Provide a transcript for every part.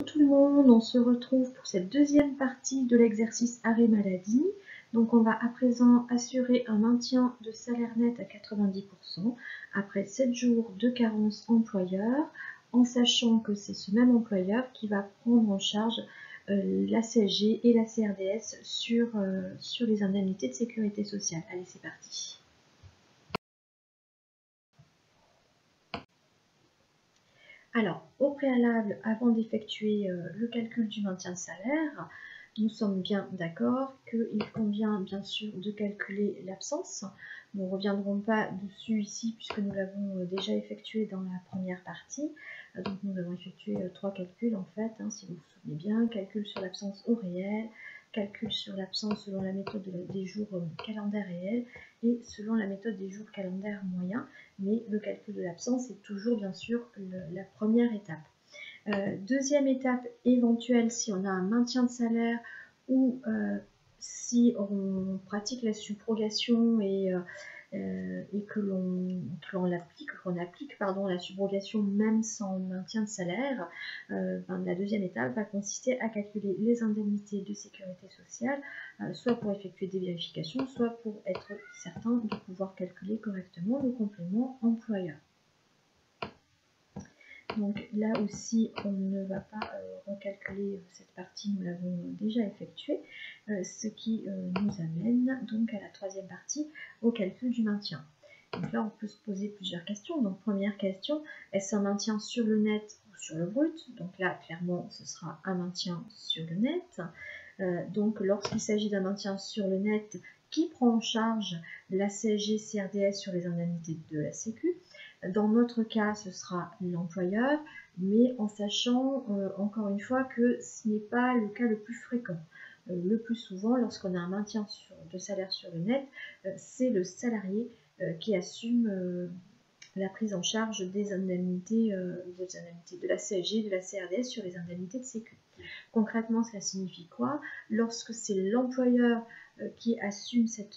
Tout le monde, on se retrouve pour cette deuxième partie de l'exercice arrêt maladie. Donc on va à présent assurer un maintien de salaire net à 90% après 7 jours de carence employeur, en sachant que c'est ce même employeur qui va prendre en charge la CSG et la CRDS sur les indemnités de sécurité sociale. Allez, c'est parti. Alors, au préalable, avant d'effectuer le calcul du maintien de salaire, nous sommes bien d'accord qu'il convient bien sûr de calculer l'absence. Nous ne reviendrons pas dessus ici puisque nous l'avons déjà effectué dans la première partie. Donc nous avons effectué 3 calculs en fait, si vous vous souvenez bien. Calcul sur l'absence au réel, calcul sur l'absence selon la méthode des jours calendaires réels et selon la méthode des jours calendaires moyens. Mais le calcul de l'absence est toujours bien sûr la première étape. Deuxième étape éventuelle, si on a un maintien de salaire ou si on pratique la subrogation et que l'on applique la subrogation même sans maintien de salaire, la deuxième étape va consister à calculer les indemnités de sécurité sociale, soit pour effectuer des vérifications, soit pour être certain de pouvoir calculer correctement le complément employeur. Donc là aussi, on ne va pas recalculer cette partie, nous l'avons déjà effectuée, ce qui nous amène donc à la troisième partie, au calcul du maintien. Donc là, on peut se poser plusieurs questions. Donc première question, est-ce un maintien sur le net ou sur le brut? Donc là, clairement, ce sera un maintien sur le net. Donc lorsqu'il s'agit d'un maintien sur le net, qui prend en charge la CSG CRDS sur les indemnités de la Sécu? Dans notre cas, ce sera l'employeur, mais en sachant encore une fois que ce n'est pas le cas le plus fréquent. Le plus souvent, lorsqu'on a un maintien de salaire sur le net, c'est le salarié qui assume la prise en charge des indemnités de la CSG, de la CRDS sur les indemnités de Sécu. Concrètement, cela signifie quoi? Lorsque c'est l'employeur qui assume ces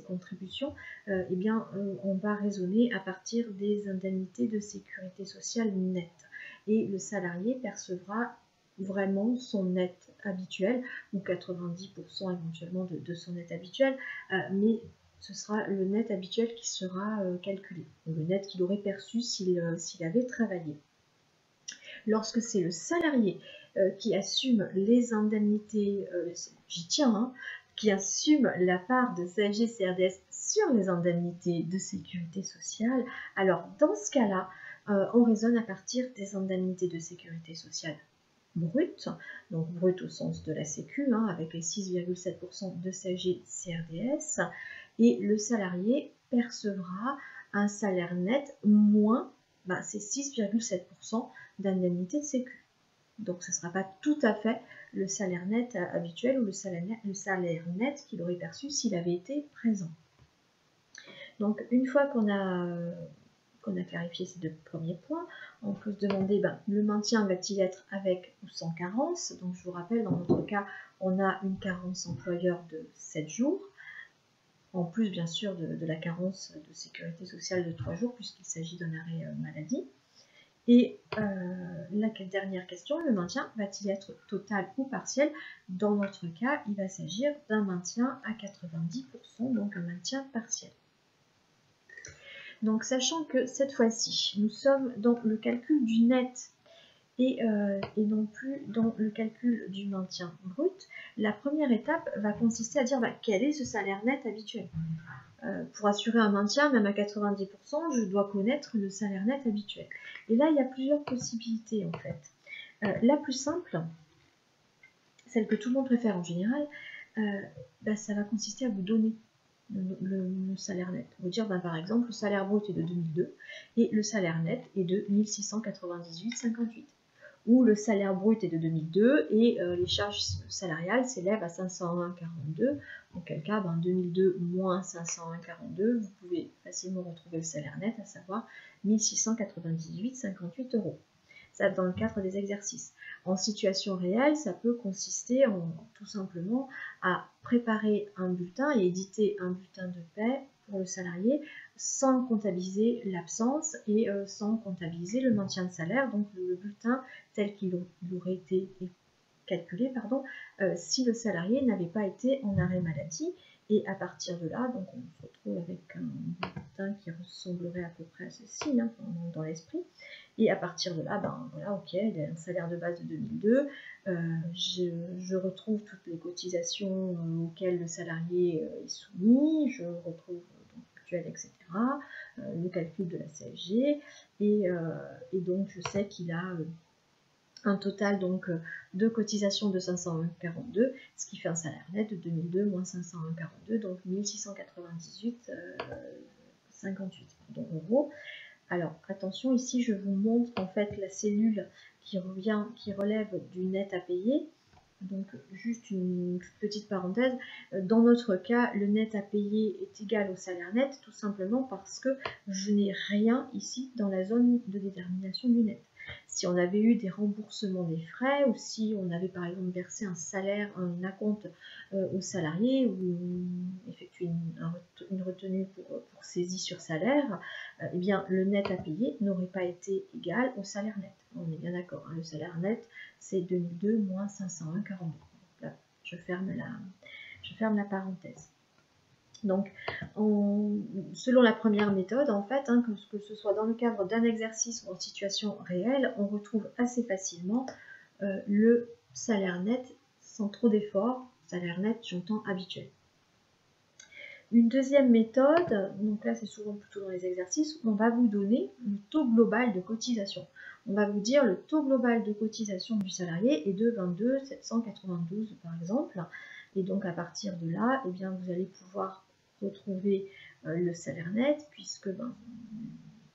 contributions, on va raisonner à partir des indemnités de sécurité sociale nettes. Et le salarié percevra vraiment son net habituel, ou 90% éventuellement de son net habituel, mais ce sera le net habituel qui sera calculé, le net qu'il aurait perçu s'il avait travaillé. Lorsque c'est le salarié qui assume les indemnités, j'y tiens, qui assume la part de CSG CRDS sur les indemnités de sécurité sociale, alors dans ce cas-là, on raisonne à partir des indemnités de sécurité sociale brutes, donc brutes au sens de la Sécu, avec les 6,7% de CSG CRDS, et le salarié percevra un salaire net moins ces 6,7% d'indemnité de Sécu. Donc ce ne sera pas tout à fait le salaire net habituel ou le salaire net qu'il aurait perçu s'il avait été présent. Donc une fois qu'on a clarifié ces deux premiers points, on peut se demander le maintien va-t-il être avec ou sans carence? Donc je vous rappelle, dans notre cas, on a une carence employeur de 7 jours, en plus bien sûr de la carence de sécurité sociale de 3 jours puisqu'il s'agit d'un arrêt maladie. Et la dernière question, le maintien va-t-il être total ou partiel? Dans notre cas, il va s'agir d'un maintien à 90%, donc un maintien partiel. Donc sachant que cette fois-ci, nous sommes dans le calcul du net et non plus dans le calcul du maintien brut, la première étape va consister à dire quel est ce salaire net habituel. Pour assurer un maintien, même à 90%, je dois connaître le salaire net habituel. Et là, il y a plusieurs possibilités en fait. La plus simple, celle que tout le monde préfère en général, ça va consister à vous donner le salaire net. Vous dire par exemple, le salaire brut est de 2002 et le salaire net est de 1698,58. Où le salaire brut est de 2002 et les charges salariales s'élèvent à 501,42. En quel cas, 2002 moins 501,42, vous pouvez facilement retrouver le salaire net, à savoir 1698,58 €. Ça, dans le cadre des exercices. En situation réelle, ça peut consister tout simplement à préparer un bulletin et éditer un bulletin de paie pour le salarié sans comptabiliser l'absence et sans comptabiliser le maintien de salaire, donc le bulletin tel qu'il aurait été calculé, si le salarié n'avait pas été en arrêt maladie. Et à partir de là, donc on se retrouve avec un bulletin qui ressemblerait à peu près à ceci, hein, dans l'esprit. Et à partir de là, voilà, ok, il a un salaire de base de 2002. Je retrouve toutes les cotisations auxquelles le salarié est soumis. Je retrouve donc mutuelle, etc. Le calcul de la CSG. Et donc, je sais qu'il a un total donc de cotisation de 501,42, ce qui fait un salaire net de 2002 moins 501,42, donc 1698,58 euros. Alors attention, ici je vous montre en fait la cellule qui relève du net à payer. Donc juste une petite parenthèse, dans notre cas, le net à payer est égal au salaire net, tout simplement parce que je n'ai rien ici dans la zone de détermination du net. Si on avait eu des remboursements des frais, ou si on avait par exemple versé un salaire, un acompte aux salariés, ou effectué une retenue pour saisie sur salaire, eh bien le net à payer n'aurait pas été égal au salaire net. On est bien d'accord, hein, le salaire net c'est 2002 moins 501,42. Là, je ferme la parenthèse. Donc, selon la première méthode, en fait, hein, que ce soit dans le cadre d'un exercice ou en situation réelle, on retrouve assez facilement le salaire net sans trop d'efforts, salaire net, j'entends, habituel. Une deuxième méthode, donc là c'est souvent plutôt dans les exercices, on va vous donner le taux global de cotisation. On va vous dire le taux global de cotisation du salarié est de 22 792 par exemple. Et donc à partir de là, eh bien, vous allez pouvoir retrouver le salaire net, puisque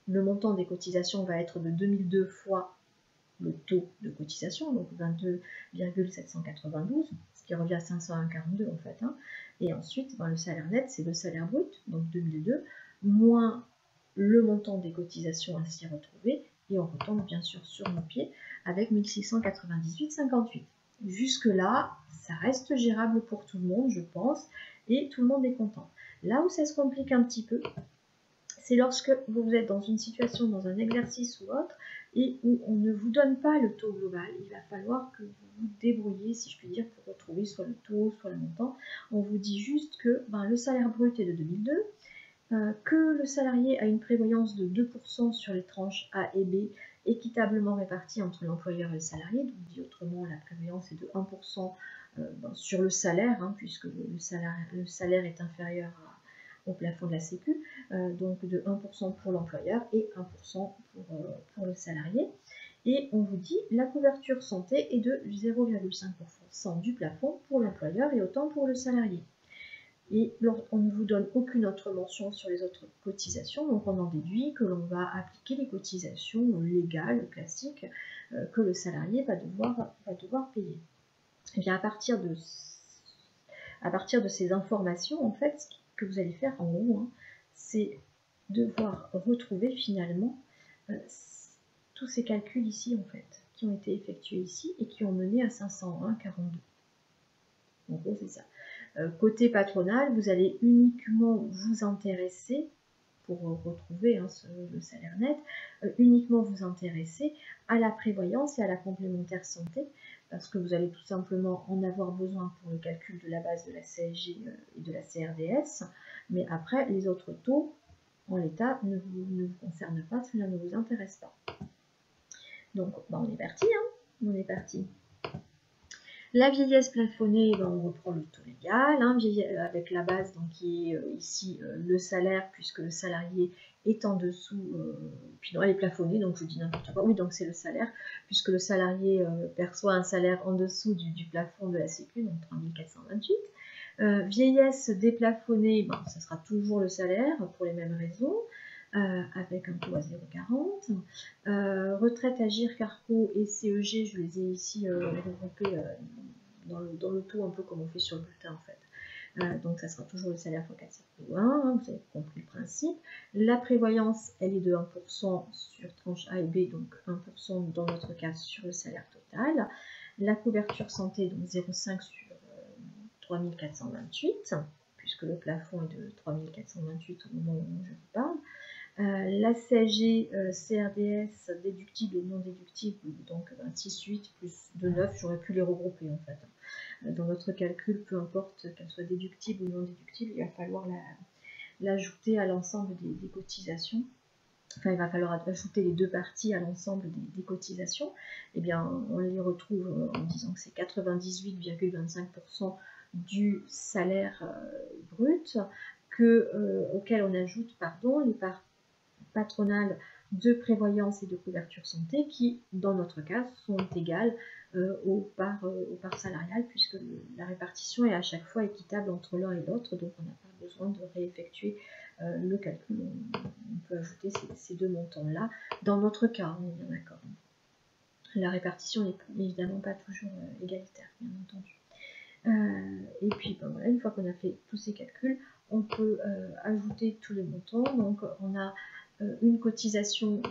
le montant des cotisations va être de 2002 fois le taux de cotisation, donc 22,792, ce qui revient à 501,42 en fait. Hein. Et ensuite, le salaire net, c'est le salaire brut, donc 2002, moins le montant des cotisations ainsi retrouvé, et on retombe bien sûr sur nos pieds avec 1698,58. Jusque-là, ça reste gérable pour tout le monde, je pense, et tout le monde est content. Là où ça se complique un petit peu, c'est lorsque vous êtes dans une situation, dans un exercice ou autre, et où on ne vous donne pas le taux global. Il va falloir que vous vous débrouillez, si je puis dire, pour retrouver soit le taux, soit le montant. On vous dit juste que le salaire brut est de 2002, que le salarié a une prévoyance de 2% sur les tranches A et B, équitablement réparties entre l'employeur et le salarié. Donc, dit autrement, la prévoyance est de 1% sur le salaire, hein, puisque le salaire est inférieur au plafond de la Sécu, donc de 1% pour l'employeur et 1% pour le salarié. Et on vous dit la couverture santé est de 0,5% du plafond pour l'employeur et autant pour le salarié. Et on ne vous donne aucune autre mention sur les autres cotisations, donc on en déduit que l'on va appliquer les cotisations légales, classiques, que le salarié va devoir payer. Et bien à partir de ces informations, en fait, ce que vous allez faire en gros, hein, c'est devoir retrouver finalement tous ces calculs ici, en fait, qui ont été effectués ici et qui ont mené à 501,42. En gros, c'est ça. Côté patronal, vous allez uniquement vous intéresser, pour retrouver le salaire net, uniquement vous intéresser à la prévoyance et à la complémentaire santé, parce que vous allez tout simplement en avoir besoin pour le calcul de la base de la CSG et de la CRDS, mais après, les autres taux, en l'état, ne vous concernent pas, cela ne vous intéresse pas. Donc, on est parti, hein, on est parti. La vieillesse plafonnée, on reprend le taux légal, hein, avec la base donc, qui est ici le salaire, puisque le salarié est en dessous, puis non, elle est plafonnée, donc je dis n'importe quoi, oui, donc c'est le salaire, puisque le salarié perçoit un salaire en dessous du plafond de la Sécu, donc 3428. Vieillesse déplafonnée, ça sera toujours le salaire, pour les mêmes raisons. Avec un taux à 0,40. Retraite Agir, Carco et CEG, je les ai ici regroupés dans le taux, un peu comme on fait sur le bulletin en fait. Donc ça sera toujours le salaire x 4,1, hein, vous avez compris le principe. La prévoyance, elle est de 1% sur tranche A et B, donc 1% dans notre cas sur le salaire total. La couverture santé, donc 0,5 sur 3428, puisque le plafond est de 3428 au moment où je vous parle. La CSG, CRDS, déductible et non déductible, donc 6, 8 plus 2, 9, j'aurais pu les regrouper en fait. Dans notre calcul, peu importe qu'elle soit déductible ou non déductible, il va falloir l'ajouter à l'ensemble des cotisations. Enfin, il va falloir ajouter les deux parties à l'ensemble des cotisations. Eh bien, on les retrouve en disant que c'est 98,25% du salaire brut, auquel on ajoute les parts patronales de prévoyance et de couverture santé qui, dans notre cas, sont égales aux parts salariales, puisque la répartition est à chaque fois équitable entre l'un et l'autre, donc on n'a pas besoin de réeffectuer le calcul. On peut ajouter ces deux montants-là. Dans notre cas, on est bien d'accord. La répartition n'est évidemment pas toujours égalitaire, bien entendu. Et puis, ben voilà, une fois qu'on a fait tous ces calculs, on peut ajouter tous les montants. Donc, on a une cotisation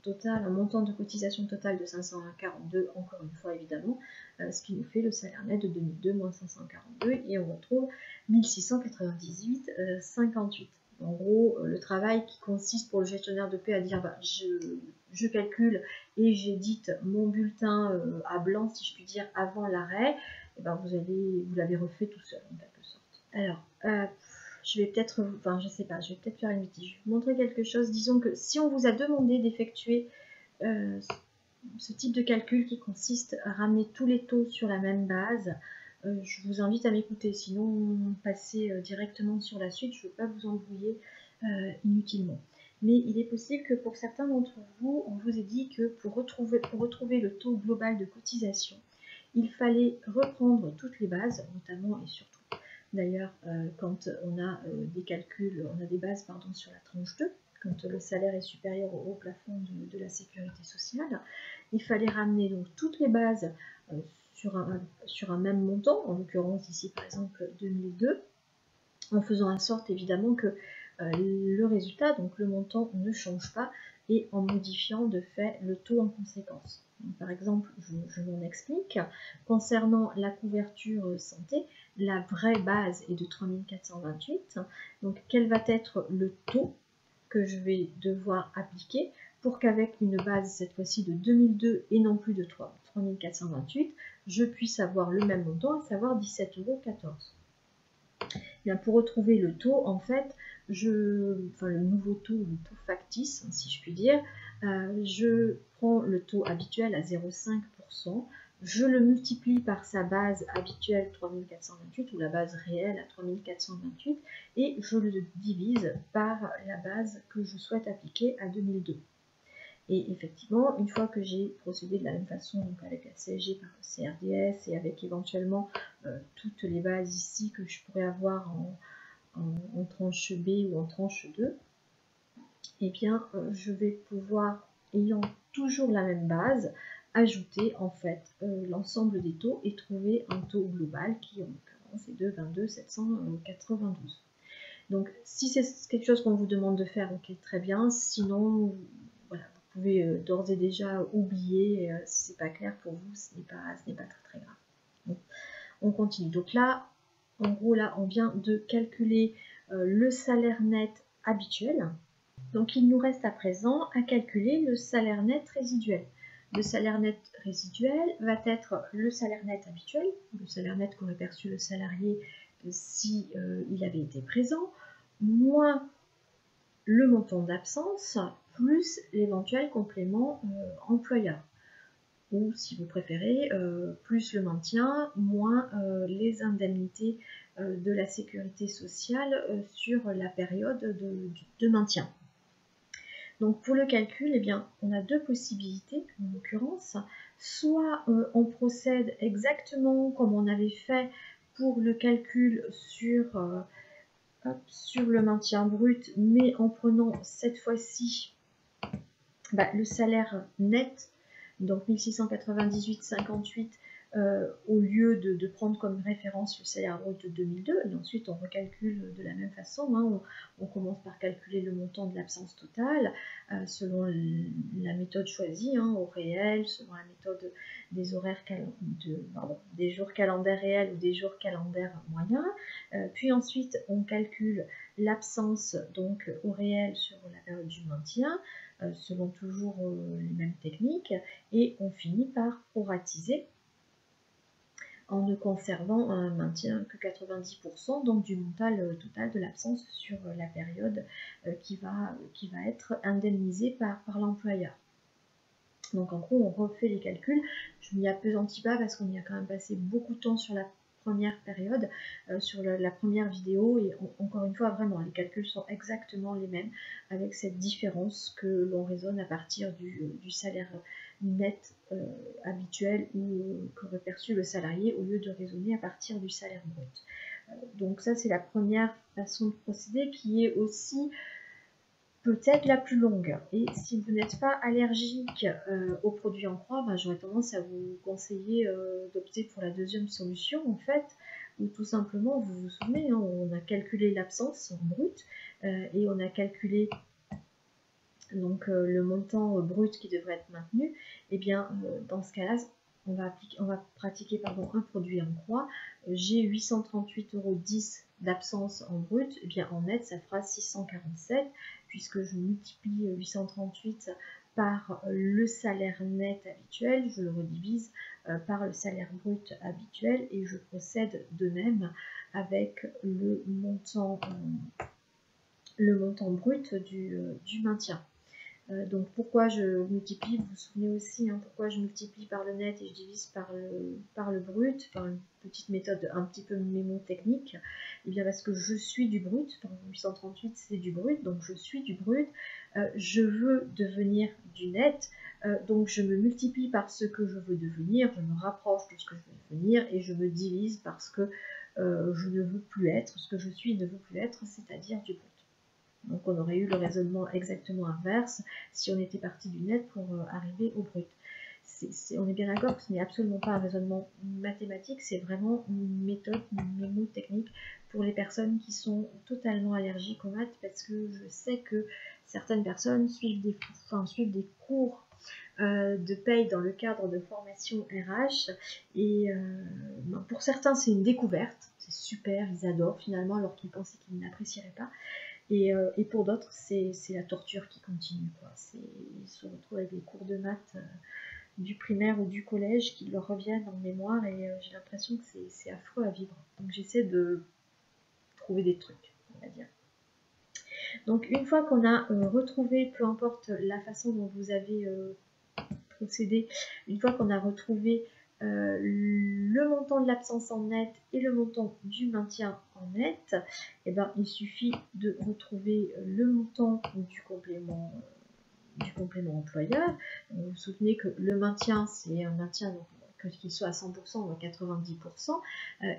totale, un montant de cotisation totale de 542, encore une fois évidemment, ce qui nous fait le salaire net de 2002 moins 542, et on retrouve 1698,58. En gros, le travail qui consiste pour le gestionnaire de paie à dire bah, je calcule et j'édite mon bulletin à blanc, si je puis dire, avant l'arrêt, et ben vous l'avez refait tout seul en quelque sorte. Alors, je vais peut-être, enfin je sais pas, je vais peut-être faire une bêtise. Je vais vous montrer quelque chose. Disons que si on vous a demandé d'effectuer ce type de calcul qui consiste à ramener tous les taux sur la même base, je vous invite à m'écouter, sinon passez directement sur la suite, je ne veux pas vous embrouiller inutilement. Mais il est possible que pour certains d'entre vous, on vous ait dit que pour retrouver le taux global de cotisation, il fallait reprendre toutes les bases, notamment et surtout d'ailleurs quand on a des calculs, on a des bases sur la tranche 2, quand le salaire est supérieur au plafond de la sécurité sociale, il fallait ramener donc toutes les bases sur un même montant, en l'occurrence ici par exemple 2002, en faisant en sorte évidemment que le résultat, donc le montant, ne change pas et en modifiant de fait le taux en conséquence. Donc, par exemple, je m'en explique. Concernant la couverture santé, la vraie base est de 3428. Donc quel va être le taux que je vais devoir appliquer pour qu'avec une base cette fois-ci de 2002 et non plus de 3428, je puisse avoir le même montant, à savoir 17,14 €. Bien, pour retrouver le taux, en fait, le nouveau taux, le taux factice, si je puis dire, je prends le taux habituel à 0,5%, je le multiplie par sa base habituelle 3428 ou la base réelle à 3428 et je le divise par la base que je souhaite appliquer à 2002. Et effectivement, une fois que j'ai procédé de la même façon, donc avec la CSG par le CRDS et avec éventuellement toutes les bases ici que je pourrais avoir en tranche B ou en tranche 2, eh bien je vais pouvoir, ayant toujours la même base, ajouter en fait l'ensemble des taux et trouver un taux global qui en l'occurrence est de 22 792. Donc si c'est quelque chose qu'on vous demande de faire, ok, très bien, sinon voilà, vous pouvez d'ores et déjà oublier, si c'est pas clair pour vous, ce n'est pas très grave. Bon, on continue. Donc là, en gros, là, on vient de calculer le salaire net habituel. Donc il nous reste à présent à calculer le salaire net résiduel. Le salaire net résiduel va être le salaire net habituel, le salaire net qu'aurait perçu le salarié si il avait été présent, moins le montant d'absence, plus l'éventuel complément employeur. Ou si vous préférez, plus le maintien, moins les indemnités de la sécurité sociale sur la période de maintien. Donc pour le calcul, eh bien, on a deux possibilités en l'occurrence. Soit on procède exactement comme on avait fait pour le calcul sur le maintien brut, mais en prenant cette fois-ci le salaire net, donc 1698,58 au lieu de prendre comme référence le salaire brut de 2002, et ensuite on recalcule de la même façon, hein, on commence par calculer le montant de l'absence totale, selon la méthode choisie, hein, au réel, selon la méthode des horaires des jours calendaires réels ou des jours calendaires moyens, puis ensuite on calcule l'absence donc au réel sur la période du maintien, selon toujours les mêmes techniques, et on finit par proratiser en ne conservant un maintien que 90% donc du montant total de l'absence sur la période qui va être indemnisée par l'employeur. Donc en gros, on refait les calculs. Je m'y appesantis pas parce qu'on y a quand même passé beaucoup de temps sur la première période, sur la première vidéo, et encore une fois, vraiment, les calculs sont exactement les mêmes, avec cette différence que l'on raisonne à partir du salaire net habituel ou qu'aurait perçu le salarié, au lieu de raisonner à partir du salaire brut. Donc ça, c'est la première façon de procéder, qui est aussi peut-être la plus longue. Et si vous n'êtes pas allergique aux produits en croix, j'aurais tendance à vous conseiller d'opter pour la deuxième solution, en fait, où tout simplement, vous vous souvenez, hein, on a calculé l'absence en brut et on a calculé donc le montant brut qui devrait être maintenu. Et bien dans ce cas-là, on va pratiquer un produit en croix. J'ai 838,10 € d'absence en brut, et bien en net ça fera 647, puisque je multiplie 838 par le salaire net habituel, je le redivise par le salaire brut habituel, et je procède de même avec le montant brut du maintien. Donc pourquoi je multiplie, vous vous souvenez aussi, hein, pourquoi je multiplie par le net et je divise par le brut, par une petite méthode un petit peu mémotechnique. Et bien parce que je suis du brut, 838 c'est du brut, donc je suis du brut, je veux devenir du net, donc je me multiplie par ce que je veux devenir, je me rapproche de ce que je veux devenir, et je me divise par ce que je ne veux plus être, ce que je suis ne veut plus être, c'est-à-dire du brut. Donc on aurait eu le raisonnement exactement inverse si on était parti du net pour arriver au brut. On est bien d'accord que ce n'est absolument pas un raisonnement mathématique, c'est vraiment une méthode, une mémotechnique pour les personnes qui sont totalement allergiques aux maths, parce que je sais que certaines personnes suivent des cours de paye dans le cadre de formation RH, et pour certains c'est une découverte, c'est super, ils adorent finalement alors qu'ils pensaient qu'ils n'apprécieraient pas. Et pour d'autres, c'est la torture qui continue, quoi. Ils se retrouvent avec des cours de maths du primaire ou du collège qui leur reviennent en mémoire, et j'ai l'impression que c'est affreux à vivre. Donc j'essaie de trouver des trucs, on va dire. Donc une fois qu'on a retrouvé, peu importe la façon dont vous avez procédé, une fois qu'on a retrouvé le montant de l'absence en net et le montant du maintien en net, et ben, il suffit de retrouver le montant du complément employeur. Vous vous souvenez que le maintien, c'est un maintien, donc qu'il soit à 100% ou à 90%,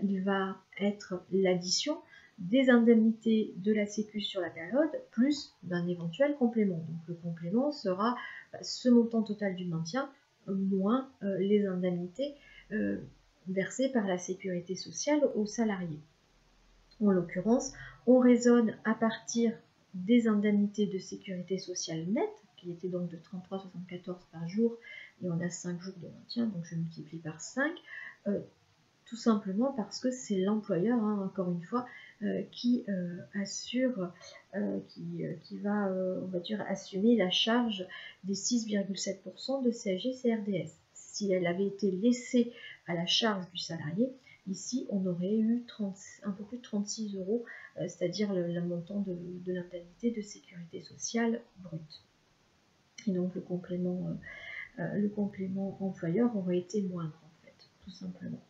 il va être l'addition des indemnités de la Sécu sur la période, plus d'un éventuel complément. Donc le complément sera ce montant total du maintien, moins les indemnités versées par la sécurité sociale aux salariés. En l'occurrence, on raisonne à partir des indemnités de sécurité sociale nettes, qui étaient donc de 33,74 par jour, et on a 5 jours de maintien, donc je multiplie par 5, tout simplement parce que c'est l'employeur, hein, encore une fois, qui assure, qui va, on va dire, assumer la charge des 6,7% de CSG-CRDS. Si elle avait été laissée à la charge du salarié, ici on aurait eu un peu plus de 36 €, c'est-à-dire le montant de l'indemnité de sécurité sociale brute. Et donc le complément employeur aurait été moindre, en fait, tout simplement.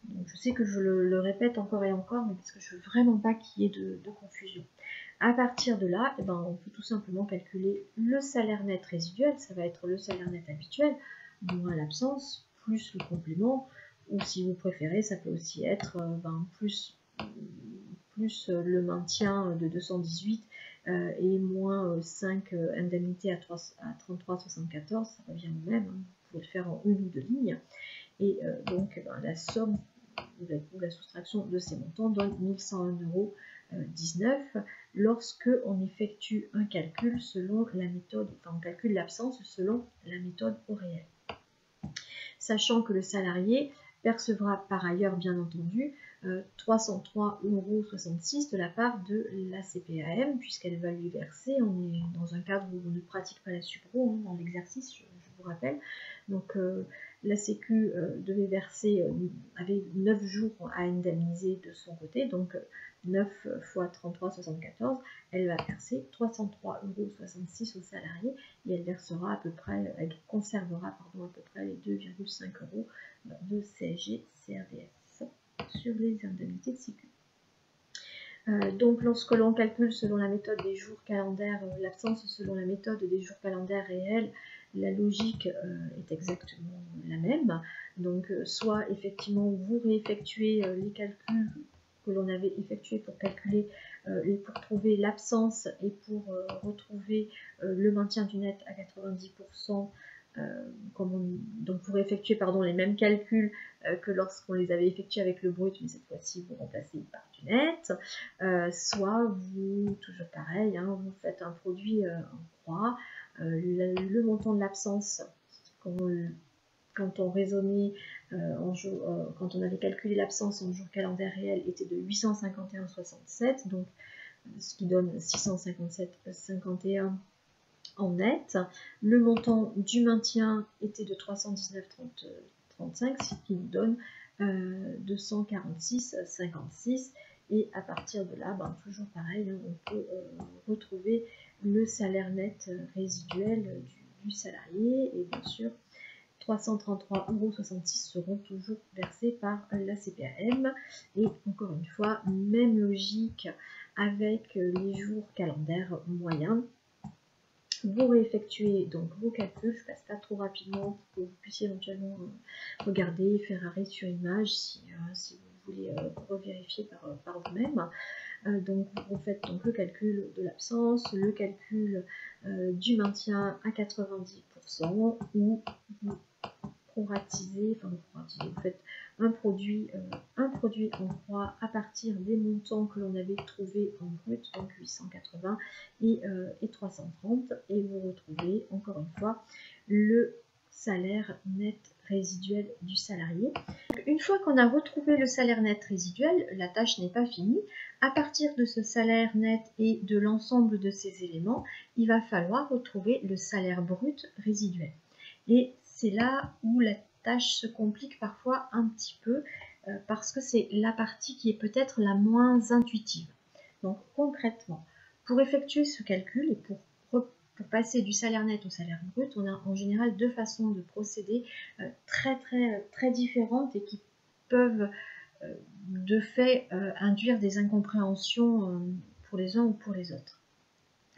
Donc je sais que je le répète encore et encore, mais parce que je ne veux vraiment pas qu'il y ait de confusion. À partir de là, eh ben, on peut tout simplement calculer le salaire net résiduel, ça va être le salaire net habituel, moins l'absence, plus le complément, ou si vous préférez, ça peut aussi être plus le maintien de 218 et moins 5 indemnités à 33,74, ça revient au même, hein. Vous pouvez le faire en une ou deux lignes. Et donc la somme ou la soustraction de ces montants donne 1101,19 € lorsque on effectue un calcul selon la méthode, enfin on calcule l'absence selon la méthode au réel. Sachant que le salarié percevra par ailleurs bien entendu 303,66 € de la part de la CPAM puisqu'elle va lui verser, on est dans un cadre où on ne pratique pas la subro dans l'exercice, je vous rappelle. Donc la Sécu devait verser, avait 9 jours à indemniser de son côté, donc 9 fois 33,74, elle va verser 303,66 € aux salariés et elle versera à peu près, elle conservera à peu près les 2,5 € de CSG CRDS sur les indemnités de sécu. Donc lorsque l'on calcule selon la méthode des jours calendaires, l'absence selon la méthode des jours calendaires réels, la logique est exactement la même. Donc soit effectivement vous réeffectuez les calculs que l'on avait effectués pour calculer et pour trouver l'absence et pour retrouver le maintien du net à 90%. Donc vous réeffectuez les mêmes calculs que lorsqu'on les avait effectués avec le brut, mais cette fois-ci vous remplacez par du net, soit vous, toujours pareil, vous faites un produit en croix, le montant de l'absence, quand on raisonnait, quand on avait calculé l'absence en jour calendaire réel, était de 851,67, donc ce qui donne 657,51 en net. Le montant du maintien était de 319,35, ce qui nous donne 246,56. Et à partir de là, toujours pareil, on peut retrouver le salaire net résiduel du salarié. Et bien sûr, 333,66 € seront toujours versés par la CPAM. Et encore une fois, même logique avec les jours calendaires moyens. Vous réeffectuez donc vos calculs, je ne passe pas trop rapidement pour que vous puissiez éventuellement regarder, faire arrêt sur image si vous voulez revérifier par vous-même. Donc vous faites donc le calcul de l'absence, le calcul du maintien à 90% ou vous proratisez, vous faites un produit en croix à partir des montants que l'on avait trouvés en brut, donc 880 et 330, et vous retrouvez encore une fois le salaire net résiduel du salarié. Une fois qu'on a retrouvé le salaire net résiduel, la tâche n'est pas finie. À partir de ce salaire net et de l'ensemble de ces éléments, il va falloir retrouver le salaire brut résiduel. Et c'est là où la tâche se complique parfois un petit peu parce que c'est la partie qui est peut-être la moins intuitive. Donc concrètement, pour effectuer ce calcul et pour passer du salaire net au salaire brut, on a en général deux façons de procéder très différentes et qui peuvent de fait induire des incompréhensions pour les uns ou pour les autres.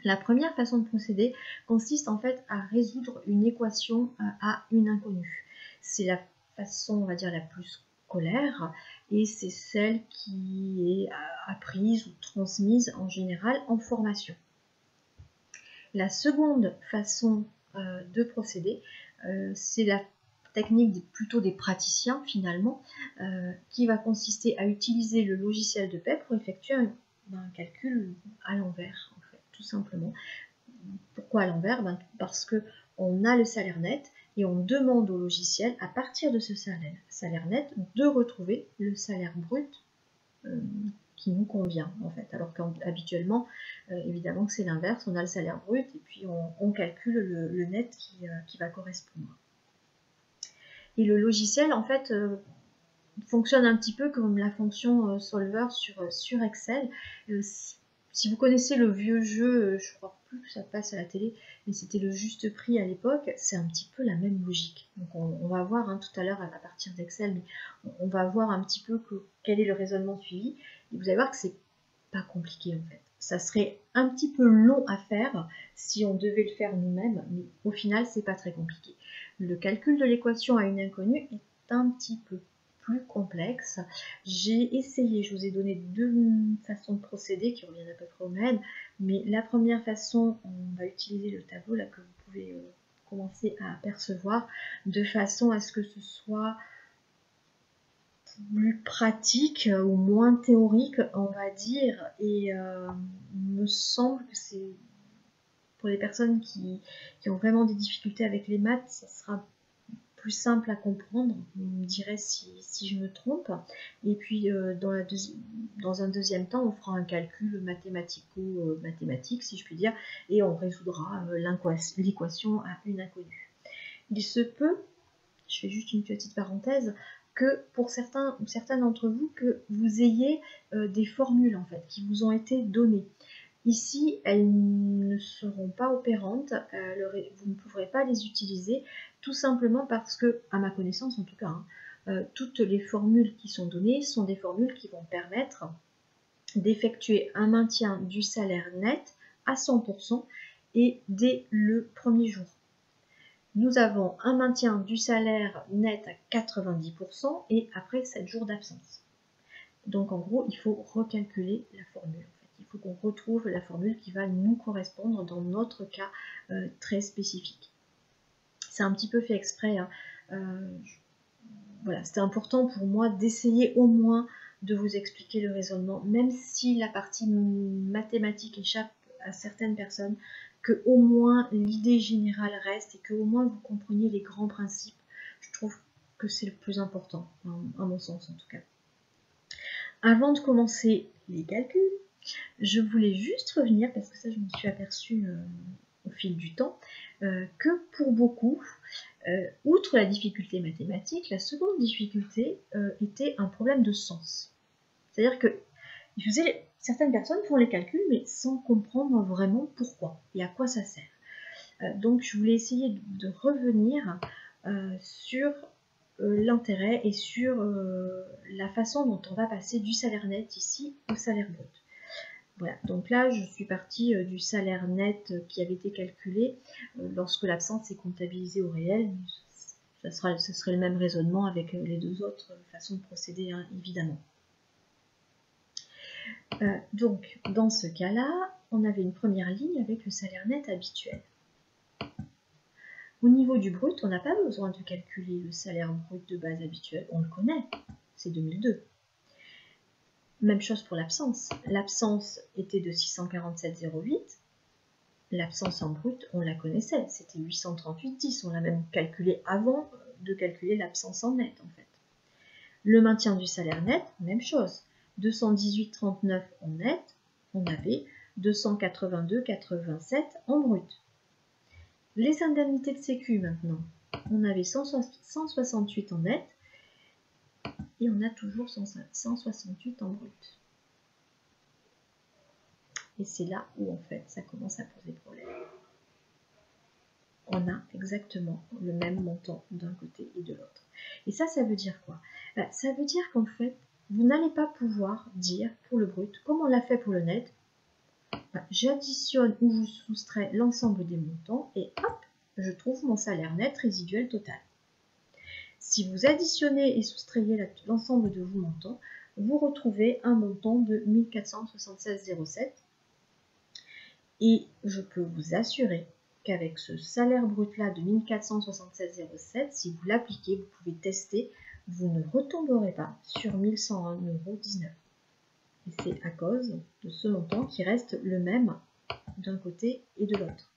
La première façon de procéder consiste en fait à résoudre une équation à une inconnue. C'est la façon, on va dire, la plus scolaire et c'est celle qui est apprise ou transmise en général en formation. La seconde façon de procéder, c'est la technique plutôt des praticiens finalement, qui va consister à utiliser le logiciel de paie pour effectuer un calcul à l'envers, en fait, tout simplement. Pourquoi à l'envers? Parce qu'on a le salaire net et on demande au logiciel, à partir de ce salaire net, de retrouver le salaire brut qui nous convient, en fait. Alors qu'habituellement, évidemment que c'est l'inverse, on a le salaire brut et puis on calcule le net qui va correspondre. Et le logiciel, en fait, fonctionne un petit peu comme la fonction solver sur Excel. Si vous connaissez le vieux jeu, je crois plus que ça passe à la télé, mais c'était le juste prix à l'époque, c'est un petit peu la même logique. Donc on va voir tout à l'heure à partir d'Excel, mais on va voir un petit peu quel est le raisonnement suivi. Et vous allez voir que c'est pas compliqué en fait. Ça serait un petit peu long à faire si on devait le faire nous-mêmes, mais au final c'est pas très compliqué. Le calcul de l'équation à une inconnue est un petit peu plus complexe. J'ai essayé, je vous ai donné deux façons de procéder qui reviennent à peu près au même, mais la première façon, on va utiliser le tableau là que vous pouvez commencer à apercevoir de façon à ce que ce soit plus pratique ou moins théorique, on va dire, et il me semble que c'est pour les personnes qui ont vraiment des difficultés avec les maths, ça sera plus simple à comprendre, vous me direz si je me trompe. Et puis dans un deuxième temps, on fera un calcul mathématique, si je puis dire, et on résoudra l'équation à une inconnue. Il se peut, je fais juste une petite parenthèse, que pour certains d'entre vous, que vous ayez des formules en fait qui vous ont été données. Ici, elles ne seront pas opérantes, vous ne pourrez pas les utiliser, tout simplement parce que, à ma connaissance en tout cas, toutes les formules qui sont données sont des formules qui vont permettre d'effectuer un maintien du salaire net à 100% et dès le premier jour. Nous avons un maintien du salaire net à 90% et après 7 jours d'absence. Donc en gros, il faut recalculer la formule. Il faut qu'on retrouve la formule qui va nous correspondre dans notre cas très spécifique. C'est un petit peu fait exprès. Voilà, c'était important pour moi d'essayer au moins de vous expliquer le raisonnement, même si la partie mathématique échappe à certaines personnes, que au moins l'idée générale reste et que au moins vous compreniez les grands principes. Je trouve que c'est le plus important, à mon sens en tout cas. Avant de commencer les calculs, je voulais juste revenir, parce que ça je m'en suis aperçue au fil du temps, que pour beaucoup, outre la difficulté mathématique, la seconde difficulté était un problème de sens. C'est-à-dire que certaines personnes font les calculs, mais sans comprendre vraiment pourquoi et à quoi ça sert. Donc je voulais essayer de revenir sur l'intérêt et sur la façon dont on va passer du salaire net ici au salaire brut. Voilà, donc là je suis partie du salaire net qui avait été calculé lorsque l'absence est comptabilisée au réel. Ce serait le même raisonnement avec les deux autres façons de procéder, hein, évidemment. Donc dans ce cas-là, on avait une première ligne avec le salaire net habituel. Au niveau du brut, on n'a pas besoin de calculer le salaire brut de base habituel, on le connaît, c'est 2002. Même chose pour l'absence. L'absence était de 647,08. L'absence en brut, on la connaissait, c'était 838,10. On l'a même calculé avant de calculer l'absence en net, en fait. Le maintien du salaire net, même chose. 218,39 en net, on avait 282,87 en brut. Les indemnités de sécu, maintenant. On avait 168 en net, et on a toujours 168 en brut. Et c'est là où en fait ça commence à poser problème. On a exactement le même montant d'un côté et de l'autre. Et ça veut dire quoi? Ça veut dire qu'en fait, vous n'allez pas pouvoir dire pour le brut, comme on l'a fait pour le net, j'additionne ou je soustrais l'ensemble des montants et hop, je trouve mon salaire net résiduel total. Si vous additionnez et soustrayez l'ensemble de vos montants, vous retrouvez un montant de 1476,07. Et je peux vous assurer qu'avec ce salaire brut-là de 1476,07, si vous l'appliquez, vous pouvez tester, vous ne retomberez pas sur 1101,19 €. Et c'est à cause de ce montant qui reste le même d'un côté et de l'autre.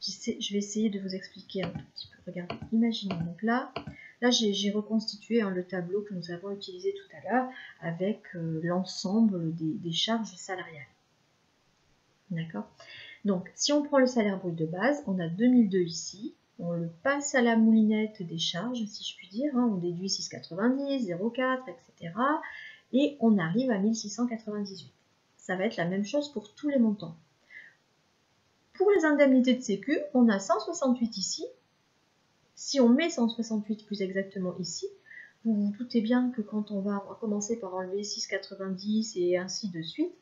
Je vais essayer de vous expliquer un tout petit peu. Regardez, imaginons. Donc là j'ai reconstitué le tableau que nous avons utilisé tout à l'heure avec l'ensemble des charges salariales. D'accord? Donc, si on prend le salaire brut de base, on a 2002 ici, on le passe à la moulinette des charges, si je puis dire, hein, on déduit 6,90, 0,4, etc. Et on arrive à 1698. Ça va être la même chose pour tous les montants. Pour les indemnités de sécu, on a 168 ici. Si on met 168 plus exactement ici, vous vous doutez bien que quand on va commencer par enlever 6,90 et ainsi de suite,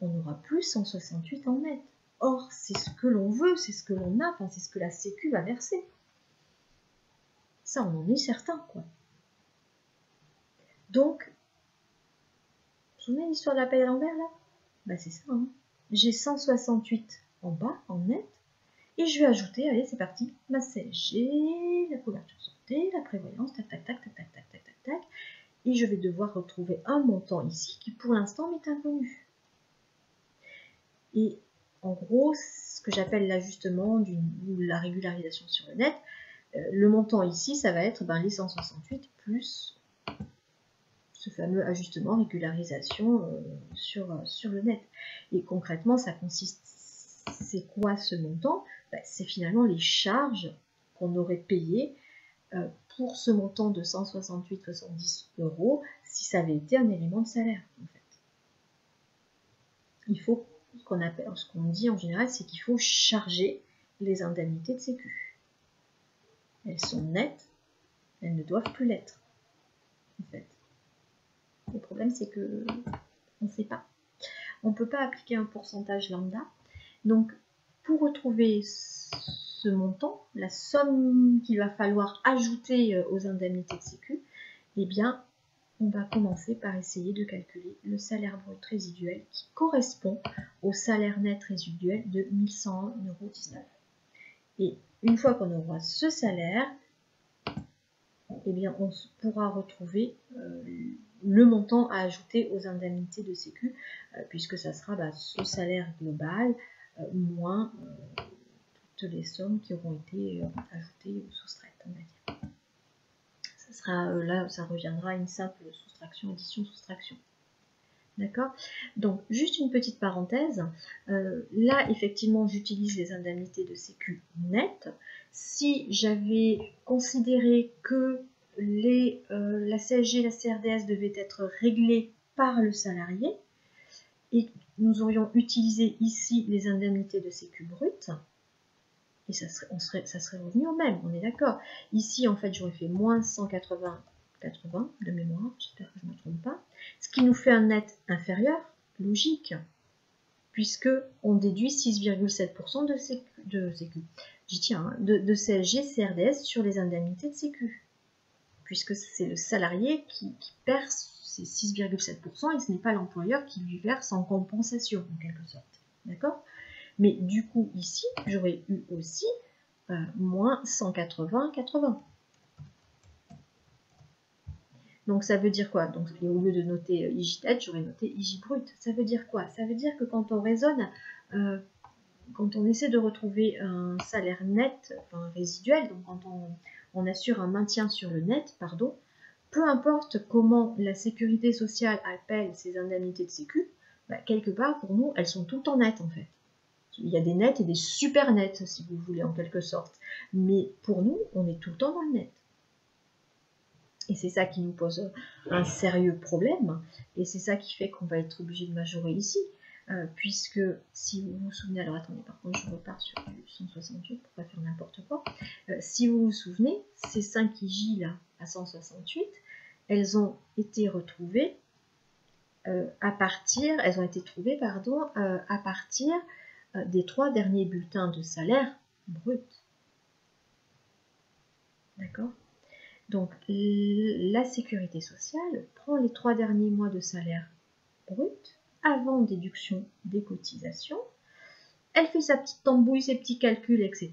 on n'aura plus 168 en net. Or, c'est ce que l'on veut, c'est ce que l'on a, enfin, c'est ce que la Sécu va verser. Ça, on en est certain, quoi. Donc, vous vous souvenez l'histoire de la paye à l'envers, là? Bah, c'est ça, hein. J'ai 168 en bas, en net, Et je vais ajouter, allez c'est parti, ma CSG, la couverture santé, la prévoyance, tac tac tac tac tac tac tac tac tac. Et je vais devoir retrouver un montant ici qui pour l'instant m'est inconnu. Et en gros, ce que j'appelle l'ajustement ou la régularisation sur le net, le montant ici, ça va être les 168 plus ce fameux ajustement régularisation sur le net. Et concrètement, ça consiste, c'est quoi ce montant? C'est finalement les charges qu'on aurait payées pour ce montant de 168,70 € si ça avait été un élément de salaire, en fait. Il faut, ce qu'on dit en général, c'est qu'il faut charger les indemnités de sécu. Elles sont nettes, elles ne doivent plus l'être, en fait. Le problème, c'est que on ne sait pas. On ne peut pas appliquer un pourcentage lambda. Donc, pour retrouver ce montant, la somme qu'il va falloir ajouter aux indemnités de sécu, eh bien, on va commencer par essayer de calculer le salaire brut résiduel qui correspond au salaire net résiduel de 1101,19 €. Et une fois qu'on aura ce salaire, eh bien, on pourra retrouver le montant à ajouter aux indemnités de sécu, puisque ça sera ce salaire global moins toutes les sommes qui auront été ajoutées ou soustraites, on va dire. Ça sera, là, ça reviendra à une simple soustraction, addition, soustraction. D'accord? Donc, juste une petite parenthèse. Là, effectivement, j'utilise les indemnités de sécu nettes. Si j'avais considéré que la CSG et la CRDS devaient être réglées par le salarié, et nous aurions utilisé ici les indemnités de sécu brutes, et ça serait revenu au même, on est d'accord. Ici, en fait, j'aurais fait moins 180 de mémoire, j'espère que je ne me trompe pas, ce qui nous fait un net inférieur, logique, puisque on déduit 6,7% de sécu. J'y tiens, hein, de CSG, CRDS sur les indemnités de sécu, puisque c'est le salarié qui perd ces 6,7% et ce n'est pas l'employeur qui lui verse en compensation, en quelque sorte. D'accord? Mais du coup, ici, j'aurais eu aussi moins 180,80. Donc ça veut dire quoi? Donc au lieu de noter IJ net, j'aurais noté IJ brut. Ça veut dire quoi? Ça veut dire que quand on raisonne, quand on essaie de retrouver un salaire net, enfin résiduel, donc quand on assure un maintien sur le net, pardon, peu importe comment la sécurité sociale appelle ces indemnités de sécu, quelque part pour nous, elles sont tout le temps nettes en fait. Il y a des nets et des super nets, si vous voulez, en quelque sorte. Mais pour nous, on est tout le temps dans le net. Et c'est ça qui nous pose un sérieux problème. Et c'est ça qui fait qu'on va être obligé de majorer ici. Puisque, si vous vous souvenez, alors attendez, par contre, je repars sur du 168 pour pas faire n'importe quoi. Si vous vous souvenez, ces 5 IJ là, à 168, elles ont été retrouvées à partir des 3 derniers bulletins de salaire brut. D'accord? Donc, la sécurité sociale prend les 3 derniers mois de salaire brut avant déduction des cotisations. Elle fait sa petite tambouille, ses petits calculs, etc.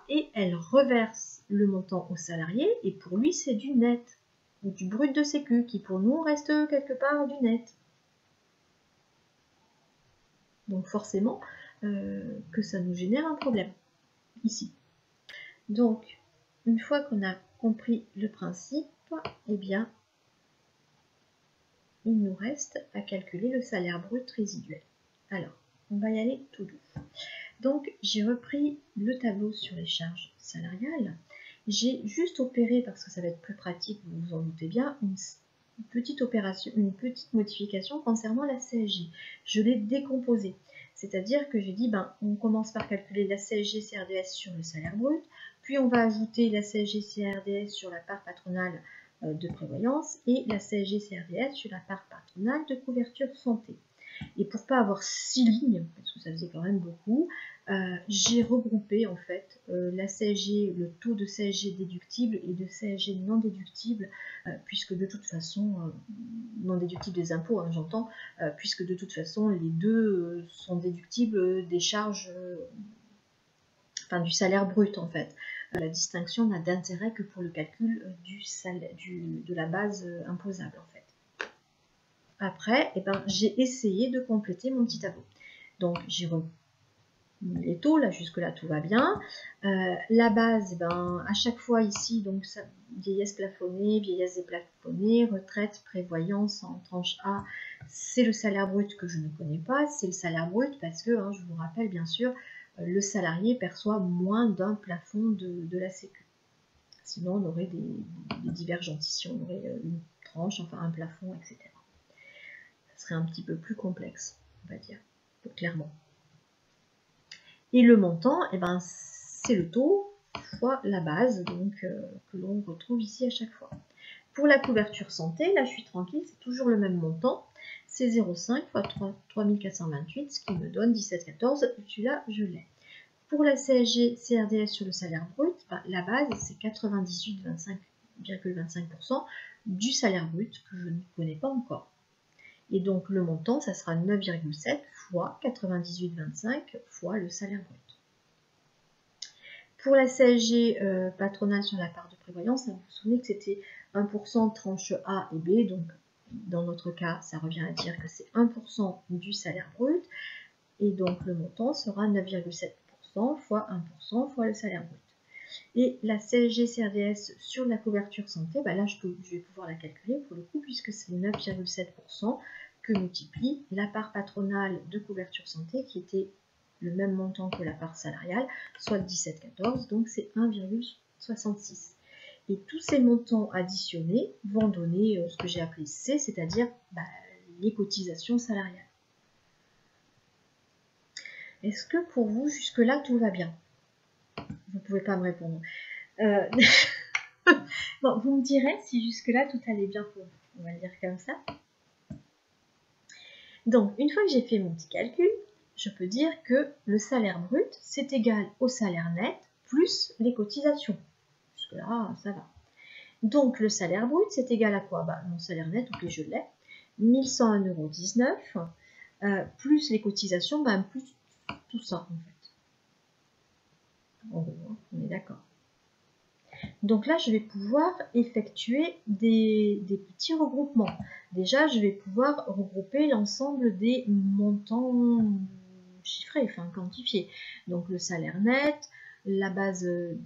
Et elle reverse le montant au salarié. Et pour lui, c'est du net ou du brut de sécu qui pour nous reste quelque part du net. Donc forcément que ça nous génère un problème ici. Donc, une fois qu'on a compris le principe, eh bien, il nous reste à calculer le salaire brut résiduel. Alors, on va y aller tout doux. Donc, j'ai repris le tableau sur les charges salariales. J'ai juste opéré, parce que ça va être plus pratique, vous vous en doutez bien, une petite opération, une petite modification concernant la CSG. Je l'ai décomposée. C'est-à-dire que j'ai dit, on commence par calculer la CSG-CRDS sur le salaire brut, puis on va ajouter la CSG-CRDS sur la part patronale de prévoyance et la CSG-CRDS sur la part patronale de couverture santé. Et pour pas avoir 6 lignes, parce que ça faisait quand même beaucoup, j'ai regroupé en fait la CSG, le taux de CSG déductible et de CSG non déductible, puisque de toute façon, non déductible des impôts, hein, j'entends, puisque de toute façon les deux sont déductibles des charges enfin du salaire brut en fait. La distinction n'a d'intérêt que pour le calcul de la base imposable en fait. Après, eh ben, j'ai essayé de compléter mon petit tableau. Donc j'ai remis les taux, là jusque là tout va bien. La base, eh ben, à chaque fois ici, donc ça, vieillesse plafonnée, vieillesse déplafonnée, retraite, prévoyance en tranche A, c'est le salaire brut que je ne connais pas, c'est le salaire brut parce que, hein, je vous rappelle bien sûr, le salarié perçoit moins d'un plafond de la Sécu. Sinon on aurait des divergences, ici on aurait une tranche, enfin un plafond, etc. Ça serait un petit peu plus complexe, on va dire, clairement. Et le montant, eh ben, c'est le taux fois la base, donc que l'on retrouve ici à chaque fois. Pour la couverture santé, là je suis tranquille, c'est toujours le même montant. C'est 0,5 fois 3428, ce qui me donne 17,14. Celui-là, je l'ai. Pour la CSG CRDS sur le salaire brut, ben, la base c'est 98,25% du salaire brut que je ne connais pas encore. Et donc le montant, ça sera 9,7 fois 98,25 fois le salaire brut. Pour la CSG patronale sur la part de prévoyance, vous vous souvenez que c'était 1% tranche A et B, donc dans notre cas, ça revient à dire que c'est 1% du salaire brut, et donc le montant sera 9,7% fois 1% fois le salaire brut. Et la CSG CRDS sur la couverture santé, bah là je vais pouvoir la calculer pour le coup, puisque c'est 9,7% que multiplie la part patronale de couverture santé, qui était le même montant que la part salariale, soit 17,14, donc c'est 1,66. Et tous ces montants additionnés vont donner ce que j'ai appelé C, c'est-à-dire les cotisations salariales. Est-ce que pour vous, jusque-là, tout va bien? Vous ne pouvez pas me répondre. Bon, vous me direz si jusque-là, tout allait bien pour vous. On va le dire comme ça. Donc, une fois que j'ai fait mon petit calcul, je peux dire que le salaire brut, c'est égal au salaire net plus les cotisations. Jusque-là, ça va. Donc, le salaire brut, c'est égal à quoi? Mon salaire net, ok, je l'ai. 1101,19 €, plus les cotisations, plus tout ça, en fait. En gros, on est d'accord. Donc là, je vais pouvoir effectuer des petits regroupements. Déjà, je vais pouvoir regrouper l'ensemble des montants chiffrés, enfin quantifiés. Donc le salaire net, la base de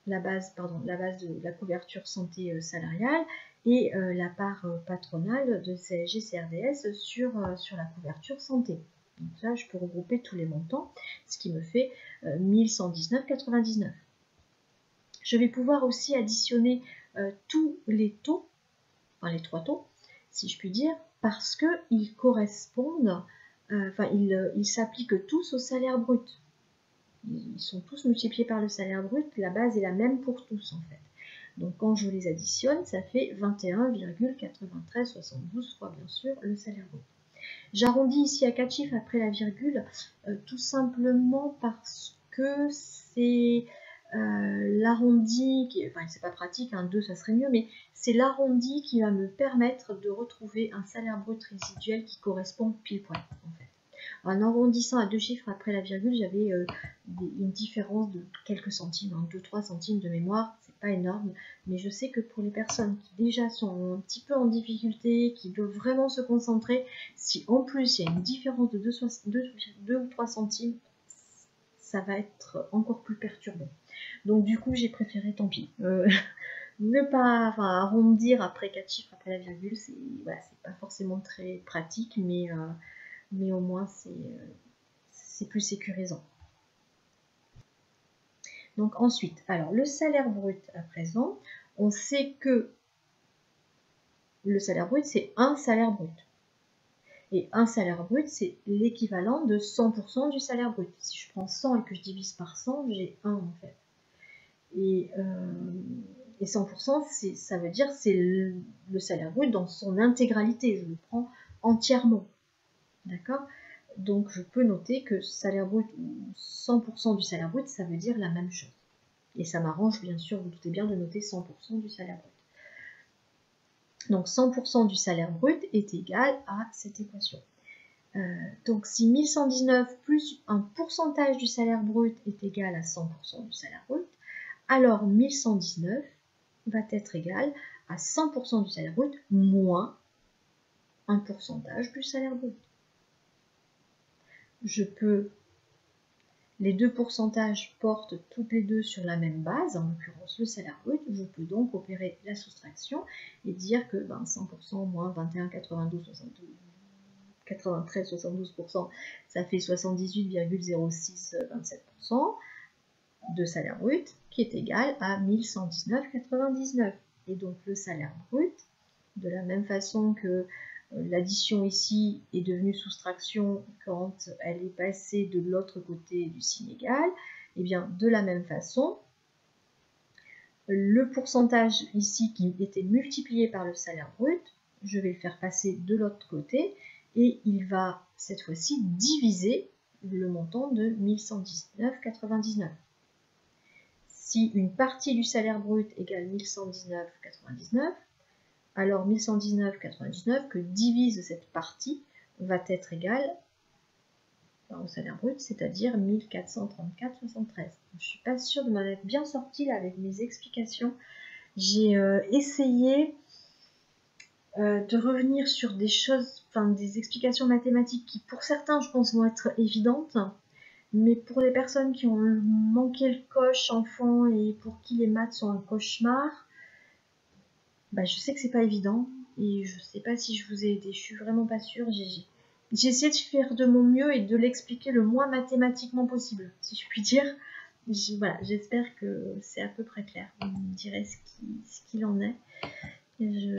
la couverture santé salariale et la part patronale de CSG CRDS sur la couverture santé. Donc là, je peux regrouper tous les montants, ce qui me fait 1119,99 €. Je vais pouvoir aussi additionner tous les taux, enfin les 3 taux, si je puis dire, parce qu'ils correspondent, ils s'appliquent tous au salaire brut. Ils sont tous multipliés par le salaire brut, la base est la même pour tous en fait. Donc quand je les additionne, ça fait 21,9372 fois bien sûr le salaire brut. J'arrondis ici à 4 chiffres après la virgule, tout simplement parce que c'est l'arrondi, enfin c'est pas pratique, 2 ça serait mieux, mais c'est l'arrondi qui va me permettre de retrouver un salaire brut résiduel qui correspond pile poil en fait. En arrondissant à 2 chiffres après la virgule, j'avais une différence de quelques centimes, 2-3 centimes de mémoire, c'est pas énorme, mais je sais que pour les personnes qui déjà sont un petit peu en difficulté, qui doivent vraiment se concentrer, si en plus il y a une différence de 2 ou 3 centimes, ça va être encore plus perturbant. Donc du coup, j'ai préféré, tant pis, ne pas arrondir après 4 chiffres après la virgule, c'est pas forcément très pratique, mais au moins c'est plus sécurisant. Donc ensuite, alors le salaire brut à présent, on sait que le salaire brut, c'est un salaire brut. Et un salaire brut, c'est l'équivalent de 100% du salaire brut. Si je prends 100 et que je divise par 100, j'ai 1 en fait. Et 100%, ça veut dire c'est le salaire brut dans son intégralité. Je le prends entièrement. D'accord? Donc je peux noter que salaire brut ou 100% du salaire brut, ça veut dire la même chose. Et ça m'arrange, bien sûr, vous doutez bien, de noter 100% du salaire brut. Donc 100% du salaire brut est égal à cette équation. Donc si 1119 plus un pourcentage du salaire brut est égal à 100% du salaire brut, alors 1119 va être égal à 100% du salaire brut moins un pourcentage du salaire brut. Les deux pourcentages portent toutes les deux sur la même base, en l'occurrence le salaire brut. Je peux donc opérer la soustraction et dire que 100% moins 21, 92, 72, 93, 72%, ça fait 78,0627% de salaire brut, qui est égal à 1119,99. Et donc le salaire brut, de la même façon que l'addition ici est devenue soustraction quand elle est passée de l'autre côté du signe égal, et bien de la même façon, le pourcentage ici qui était multiplié par le salaire brut, je vais le faire passer de l'autre côté et il va cette fois-ci diviser le montant de 1119,99. Si une partie du salaire brut égale 1119,99, alors 1119,99 que divise cette partie va être égal au salaire brut, c'est-à-dire 1434,73. Je ne suis pas sûre de m'en être bien sortie là avec mes explications. J'ai essayé de revenir sur des choses, des explications mathématiques qui pour certains je pense vont être évidentes, mais pour les personnes qui ont manqué le coche enfant et pour qui les maths sont un cauchemar, je sais que c'est pas évident et je sais pas si je vous ai aidé, je suis vraiment pas sûre. J'ai essayé de faire de mon mieux et de l'expliquer le moins mathématiquement possible, si je puis dire. Voilà, j'espère que c'est à peu près clair. Vous me direz ce qu'il en est. Et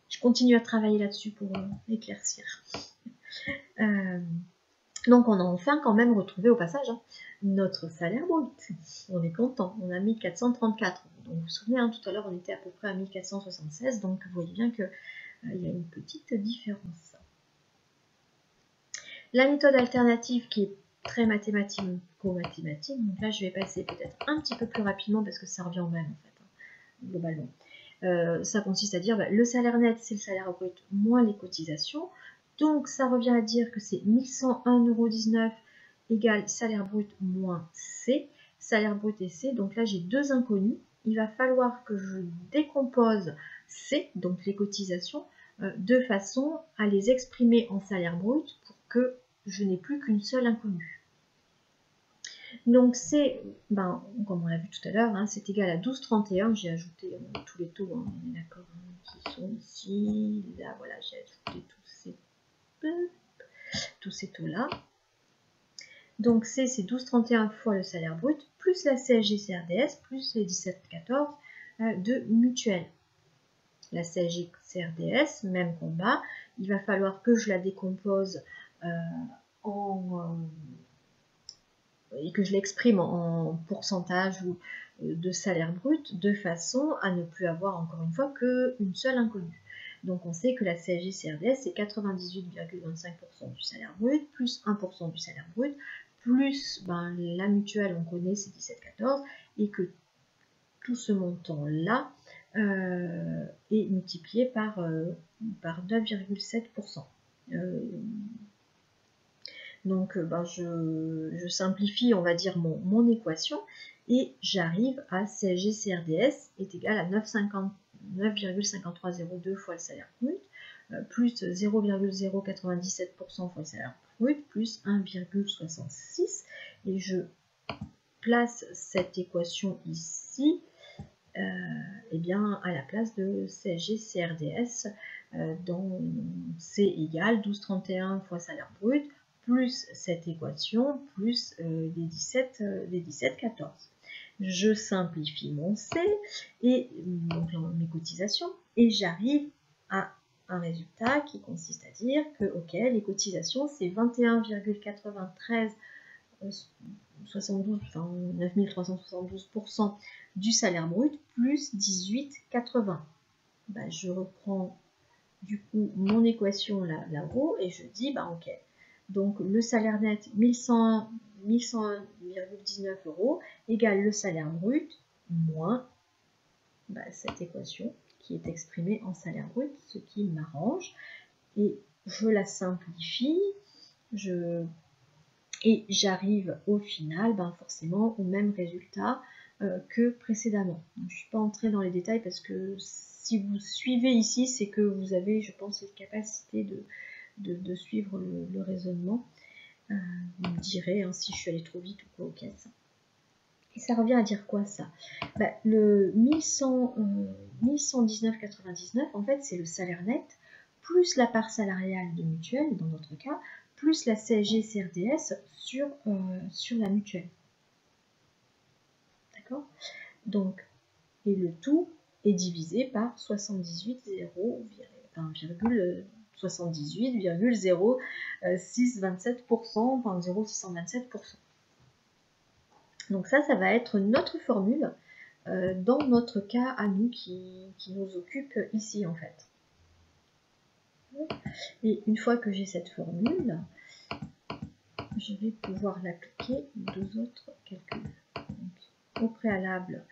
je continue à travailler là-dessus pour éclaircir. Donc on a enfin quand même retrouvé au passage notre salaire brut. On est content, on a 1434. Donc vous vous souvenez, tout à l'heure on était à peu près à 1476, donc vous voyez bien qu'il y a une petite différence. La méthode alternative qui est très mathématique, donc là je vais passer peut-être un petit peu plus rapidement parce que ça revient au même en fait, globalement. Ça consiste à dire le salaire net c'est le salaire brut moins les cotisations. Donc ça revient à dire que c'est 1101,19 € égale salaire brut moins C, salaire brut et C. Donc là j'ai deux inconnus. Il va falloir que je décompose C, donc les cotisations, de façon à les exprimer en salaire brut pour que je n'ai plus qu'une seule inconnue. Donc c'est, comme on l'a vu tout à l'heure, c'est égal à 12,31. J'ai ajouté tous les taux, on est d'accord, qui sont ici, là, voilà, j'ai ajouté tous ces taux-là. Donc c'est 12,31 fois le salaire brut, plus la CSG-CRDS, plus les 17,14 de mutuelle. La CSG-CRDS, même combat, il va falloir que je la décompose et que je l'exprime en pourcentage ou de salaire brut, de façon à ne plus avoir encore une fois qu'une seule inconnue. Donc on sait que la CSG-CRDS c'est 98,25% du salaire brut, plus 1% du salaire brut, plus la mutuelle on connaît c'est 17,14, et que tout ce montant-là est multiplié par 9,7%. Donc je simplifie, on va dire, mon équation et j'arrive à CSG-CRDS est égal à 9,5302 fois le salaire brut, plus 0,097% fois le salaire brut, plus 1,66. Et je place cette équation ici à la place de CSG-CRDS, dont C égale 12,31 fois salaire brut, plus cette équation, plus les 17,14. Je simplifie mon C, et donc mes cotisations, et j'arrive à un résultat qui consiste à dire que, ok, les cotisations, c'est 21,93 9372% du salaire brut, plus 18,80. Je reprends du coup mon équation là-haut et je dis, ok, donc le salaire net 1101,19 € égale le salaire brut moins cette équation qui est exprimée en salaire brut, ce qui m'arrange. Et je la simplifie, et j'arrive au final, forcément, au même résultat que précédemment. Donc, je ne suis pas entrée dans les détails parce que si vous suivez ici, c'est que vous avez, je pense, les capacités de suivre le raisonnement. Vous me direz si je suis allée trop vite ou quoi, ok, ça. Et ça revient à dire quoi, ça? Le 1119,99, en fait, c'est le salaire net, plus la part salariale de mutuelle, dans notre cas, plus la CSG-CRDS sur la mutuelle. D'accord? Donc, et le tout est divisé par 78,0627%, enfin 0,627%. Donc ça va être notre formule dans notre cas à nous qui nous occupe ici en fait. Et une fois que j'ai cette formule, je vais pouvoir l'appliquer aux autres calculs. Donc, au préalable,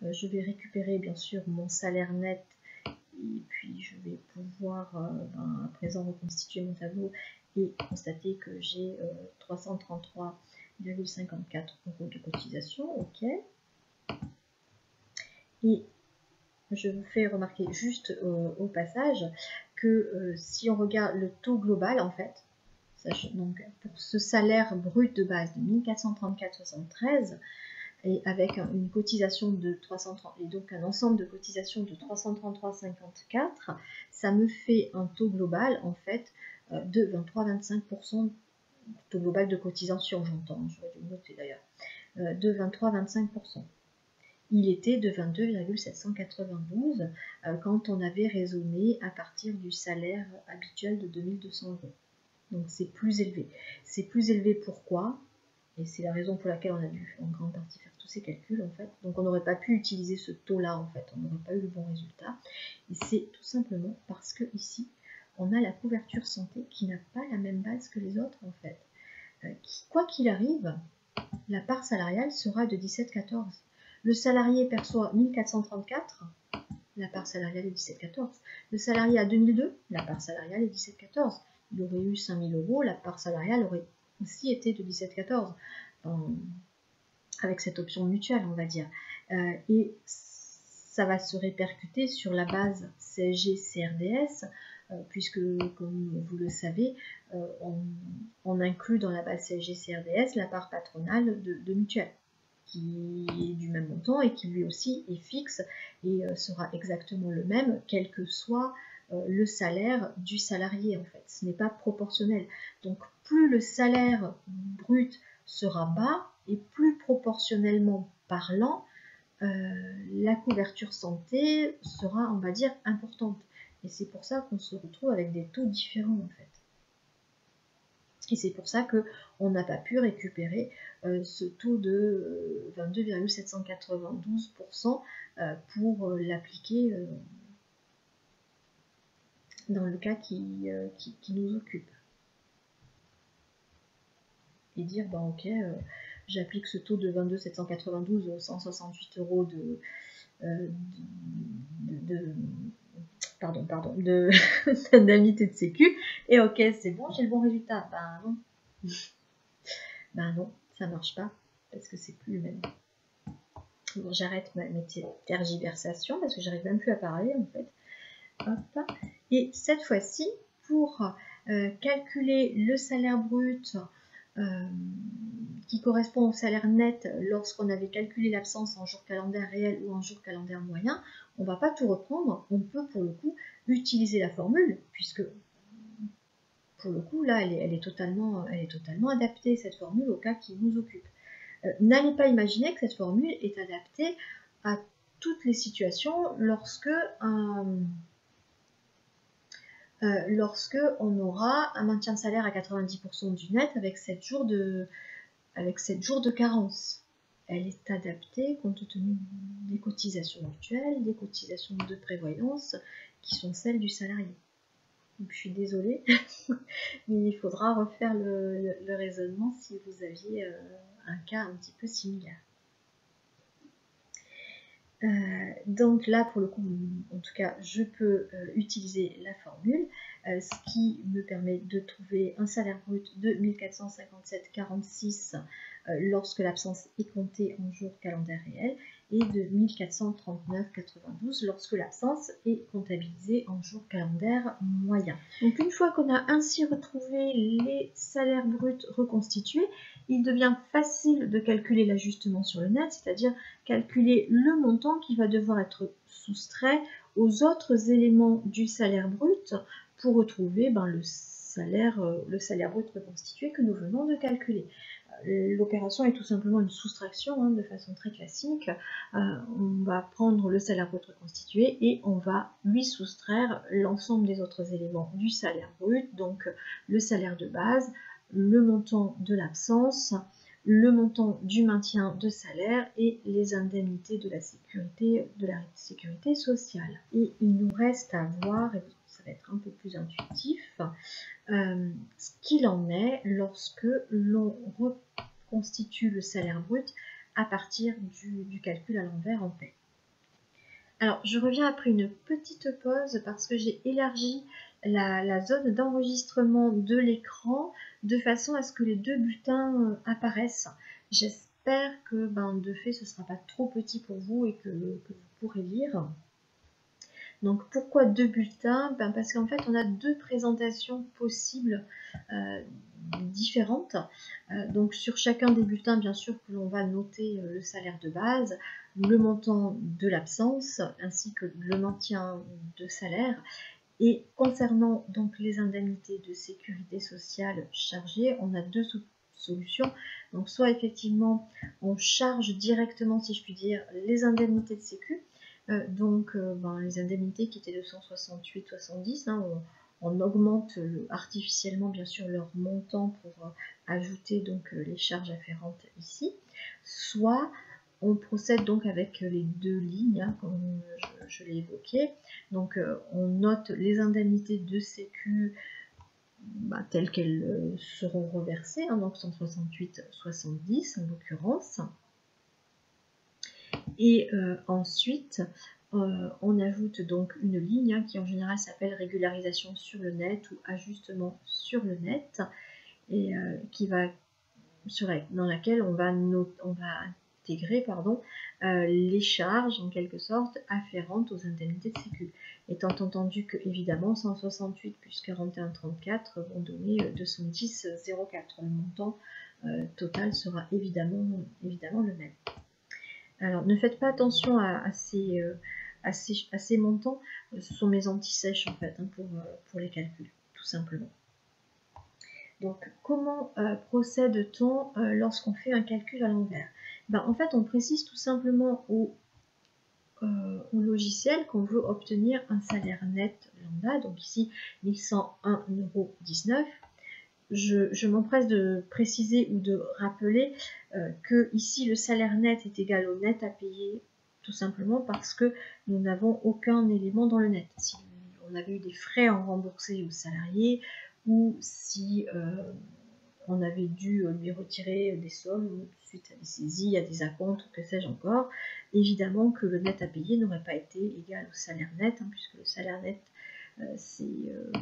je vais récupérer bien sûr mon salaire net et puis je vais pouvoir à présent reconstituer mon tableau et constater que j'ai 333,54 € de cotisation, ok. Et je vous fais remarquer juste au passage que si on regarde le taux global en fait, donc pour ce salaire brut de base de 1434,73 et avec une cotisation de 330 et donc un ensemble de cotisations de 333,54, ça me fait un taux global en fait de 23,25%, taux global de cotisation, j'entends, j'aurais dû noter d'ailleurs, de 23,25%. Il était de 22,792 quand on avait raisonné à partir du salaire habituel de 2200 €. Donc c'est plus élevé. C'est plus élevé pourquoi? Et c'est la raison pour laquelle on a dû en grande partie faire tous ces calculs en fait. Donc on n'aurait pas pu utiliser ce taux-là en fait, on n'aurait pas eu le bon résultat. Et c'est tout simplement parce que ici, on a la couverture santé qui n'a pas la même base que les autres en fait. Quoi qu'il arrive, la part salariale sera de 17,14. Le salarié perçoit 1434, la part salariale est 17,14. Le salarié à 2002, la part salariale est 17,14. Il aurait eu 5000 €, la part salariale aurait aussi été de 17,14, avec cette option mutuelle, on va dire. Et ça va se répercuter sur la base CSG-CRDS, puisque, comme vous le savez, on inclut dans la base CSG-CRDS la part patronale de mutuelle, qui est du même montant et qui lui aussi est fixe et sera exactement le même, quel que soit le salaire du salarié en fait. Ce n'est pas proportionnel. Donc plus le salaire brut sera bas et plus proportionnellement parlant, la couverture santé sera, on va dire, importante. Et c'est pour ça qu'on se retrouve avec des taux différents en fait. Et c'est pour ça qu'on n'a pas pu récupérer ce taux de 22,792% pour l'appliquer dans le cas qui nous occupe. Et dire, ok, j'applique ce taux de 22,792 aux 168 € d'indemnité de sécu, et ok, c'est bon, j'ai le bon résultat. Non. Non, ça marche pas, parce que c'est plus le même. Bon, j'arrête mes tergiversations, parce que j'arrive même plus à parler, en fait. Hop. Et cette fois-ci, pour calculer le salaire brut qui correspond au salaire net lorsqu'on avait calculé l'absence en jour calendaire réel ou en jour calendaire moyen, on ne va pas tout reprendre, on peut pour le coup utiliser la formule, puisque pour le coup là elle est totalement adaptée, cette formule, au cas qui nous occupe. N'allez pas imaginer que cette formule est adaptée à toutes les situations lorsque on aura un maintien de salaire à 90% du net avec 7 jours de carence. Elle est adaptée compte tenu des cotisations actuelles, des cotisations de prévoyance qui sont celles du salarié. Donc, je suis désolée, mais il faudra refaire le raisonnement si vous aviez un cas un petit peu similaire. Donc là, pour le coup, en tout cas, je peux utiliser la formule. ce qui me permet de trouver un salaire brut de 1457,46 lorsque l'absence est comptée en jours calendaires réels et de 1439,92 lorsque l'absence est comptabilisée en jours calendaires moyens. Donc une fois qu'on a ainsi retrouvé les salaires bruts reconstitués, il devient facile de calculer l'ajustement sur le net, c'est-à-dire calculer le montant qui va devoir être soustrait aux autres éléments du salaire brut pour retrouver le salaire brut reconstitué que nous venons de calculer. L'opération est tout simplement une soustraction de façon très classique. On va prendre le salaire brut reconstitué et on va lui soustraire l'ensemble des autres éléments du salaire brut, donc le salaire de base, le montant de l'absence, le montant du maintien de salaire et les indemnités de la sécurité sociale. Et il nous reste à voir, et ça va être un peu plus intuitif, ce qu'il en est lorsque l'on reconstitue le salaire brut à partir du calcul à l'envers en paie. Alors, je reviens après une petite pause parce que j'ai élargi la zone d'enregistrement de l'écran de façon à ce que les deux bulletins apparaissent. J'espère que de fait ce ne sera pas trop petit pour vous et que vous pourrez lire. Donc pourquoi deux bulletins? Parce qu'en fait on a deux présentations possibles différentes. Donc sur chacun des bulletins, bien sûr que l'on va noter le salaire de base, le montant de l'absence, ainsi que le maintien de salaire. Et concernant donc les indemnités de sécurité sociale chargées, on a deux solutions. Donc soit effectivement on charge directement, si je puis dire, les indemnités de sécu, les indemnités qui étaient de 168,70, on augmente artificiellement bien sûr leur montant pour ajouter donc les charges afférentes ici, soit on procède donc avec les deux lignes, comme je l'ai évoqué. Donc on note les indemnités de sécu telles qu'elles seront reversées, donc 168,70 en l'occurrence. Et ensuite, on ajoute donc une ligne qui en général s'appelle régularisation sur le net ou ajustement sur le net, et dans laquelle on va intégrer les charges en quelque sorte afférentes aux indemnités de sécu. Étant entendu que évidemment 168 plus 41,34 vont donner 210,04. Le montant total sera évidemment le même. Alors ne faites pas attention à ces montants, ce sont mes anti-sèches en fait pour les calculs, tout simplement. Donc comment procède-t-on lorsqu'on fait un calcul à l'envers? En fait on précise tout simplement au logiciel qu'on veut obtenir un salaire net lambda, donc ici 1101,19 €. Je m'empresse de préciser ou de rappeler que ici le salaire net est égal au net à payer, tout simplement parce que nous n'avons aucun élément dans le net. Si on avait eu des frais à rembourser aux salariés, ou si on avait dû lui retirer des sommes suite à des saisies, à des acomptes, ou que sais-je encore, évidemment que le net à payer n'aurait pas été égal au salaire net, puisque le salaire net c'est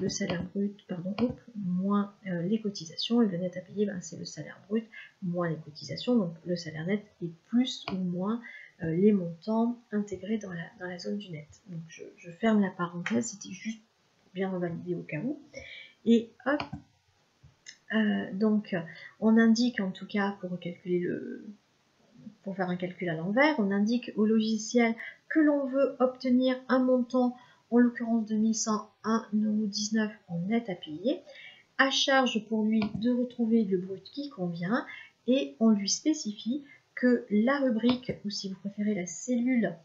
le salaire brut moins les cotisations, et le net à payer c'est le salaire brut moins les cotisations, donc le salaire net est plus ou moins les montants intégrés dans la zone du net. Donc je ferme la parenthèse, c'était juste pour bien revalider au cas où. Et hop, donc on indique en tout cas pour faire un calcul à l'envers, on indique au logiciel que l'on veut obtenir un montant, en l'occurrence de 1101,19 € en net à payer, à charge pour lui de retrouver le brut qui convient, et on lui spécifie que la rubrique, ou si vous préférez la cellule,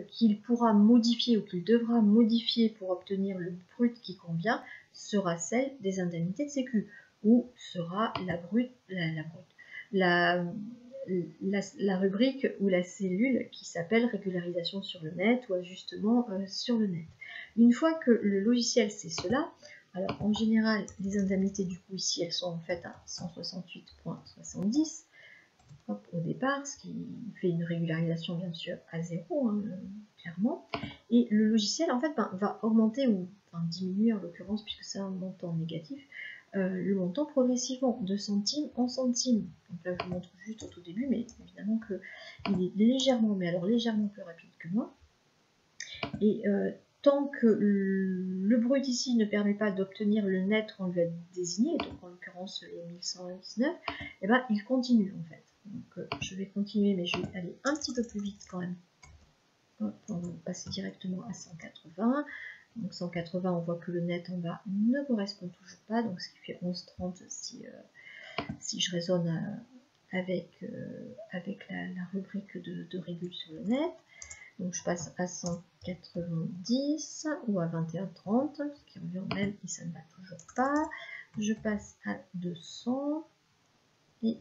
qu'il pourra modifier ou qu'il devra modifier pour obtenir le brut qui convient, sera celle des indemnités de sécu, ou sera la rubrique ou la cellule qui s'appelle régularisation sur le net ou ajustement sur le net. Une fois que le logiciel sait cela, alors en général les indemnités du coup ici elles sont en fait à 168,70 au départ, ce qui fait une régularisation bien sûr à 0, clairement, et le logiciel en fait va augmenter ou enfin diminuer en l'occurrence, puisque c'est un montant négatif, le montant progressivement, de centime en centime. Donc là, je vous montre juste au tout début, mais évidemment qu'il est légèrement, mais alors légèrement plus rapide que moi. Et tant que le brut ici ne permet pas d'obtenir le net qu'on lui a désigné, donc en l'occurrence les 1119, et ben il continue en fait. Donc je vais continuer, mais je vais aller un petit peu plus vite quand même. Hop, on va passer directement à 180. Donc 180, on voit que le net en bas ne correspond toujours pas, donc ce qui fait 11,30 si je raisonne avec la rubrique de régule sur le net. Donc je passe à 190 ou à 21,30, ce qui revient au même et ça ne va toujours pas. Je passe à 200 et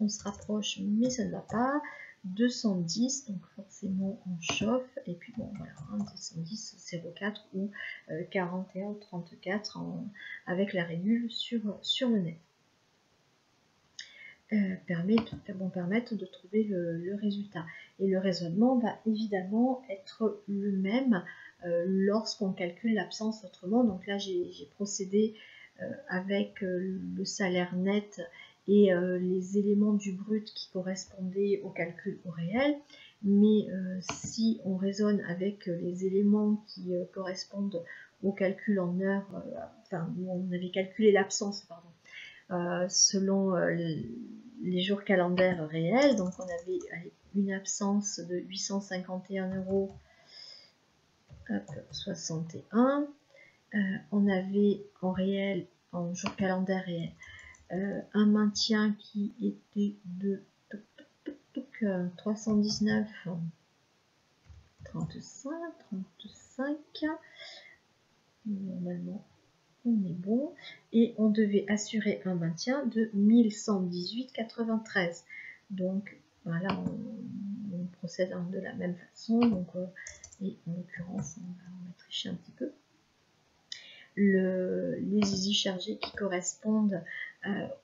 on se rapproche, mais ça ne va pas. 210, donc forcément on chauffe, et puis bon voilà, 210, 0,4 ou 41,34 avec la régule sur le net. Vont permettre de trouver le résultat. Et le raisonnement va évidemment être le même lorsqu'on calcule l'absence autrement. Donc là, j'ai procédé avec le salaire net et les éléments du brut qui correspondaient au calcul au réel. Mais si on raisonne avec les éléments qui correspondent au calcul en heures, enfin, où on avait calculé l'absence, pardon, selon les jours calendaires réels, donc on avait une absence de 851,61 €. On avait en réel, en jour calendaire réel, un maintien qui était de 319,35. Normalement, on est bon, et on devait assurer un maintien de 1118,93. Donc voilà, on procède de la même façon. Donc, et en l'occurrence, on va tricher un petit peu. Les easy chargés qui correspondent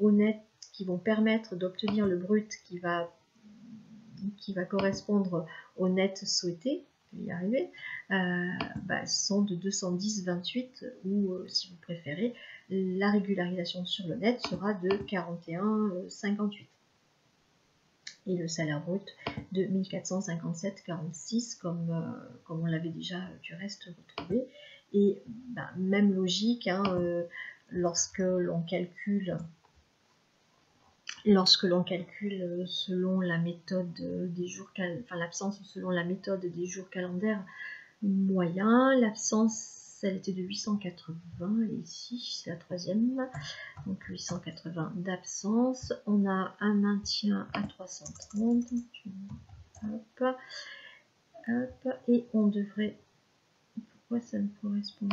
au net, qui vont permettre d'obtenir le brut qui va correspondre au net souhaité, y arriver, sont de 210,28 ou si vous préférez, la régularisation sur le net sera de 41,58 et le salaire brut de 1457,46 comme on l'avait déjà du reste retrouvé. Et même logique, hein, lorsque l'on calcule selon la méthode des jours, l'absence selon la méthode des jours calendaires moyens, l'absence elle était de 880, et ici c'est la troisième, donc 880 d'absence. On a un maintien à 330, hop, et on devrait, pourquoi ça ne correspond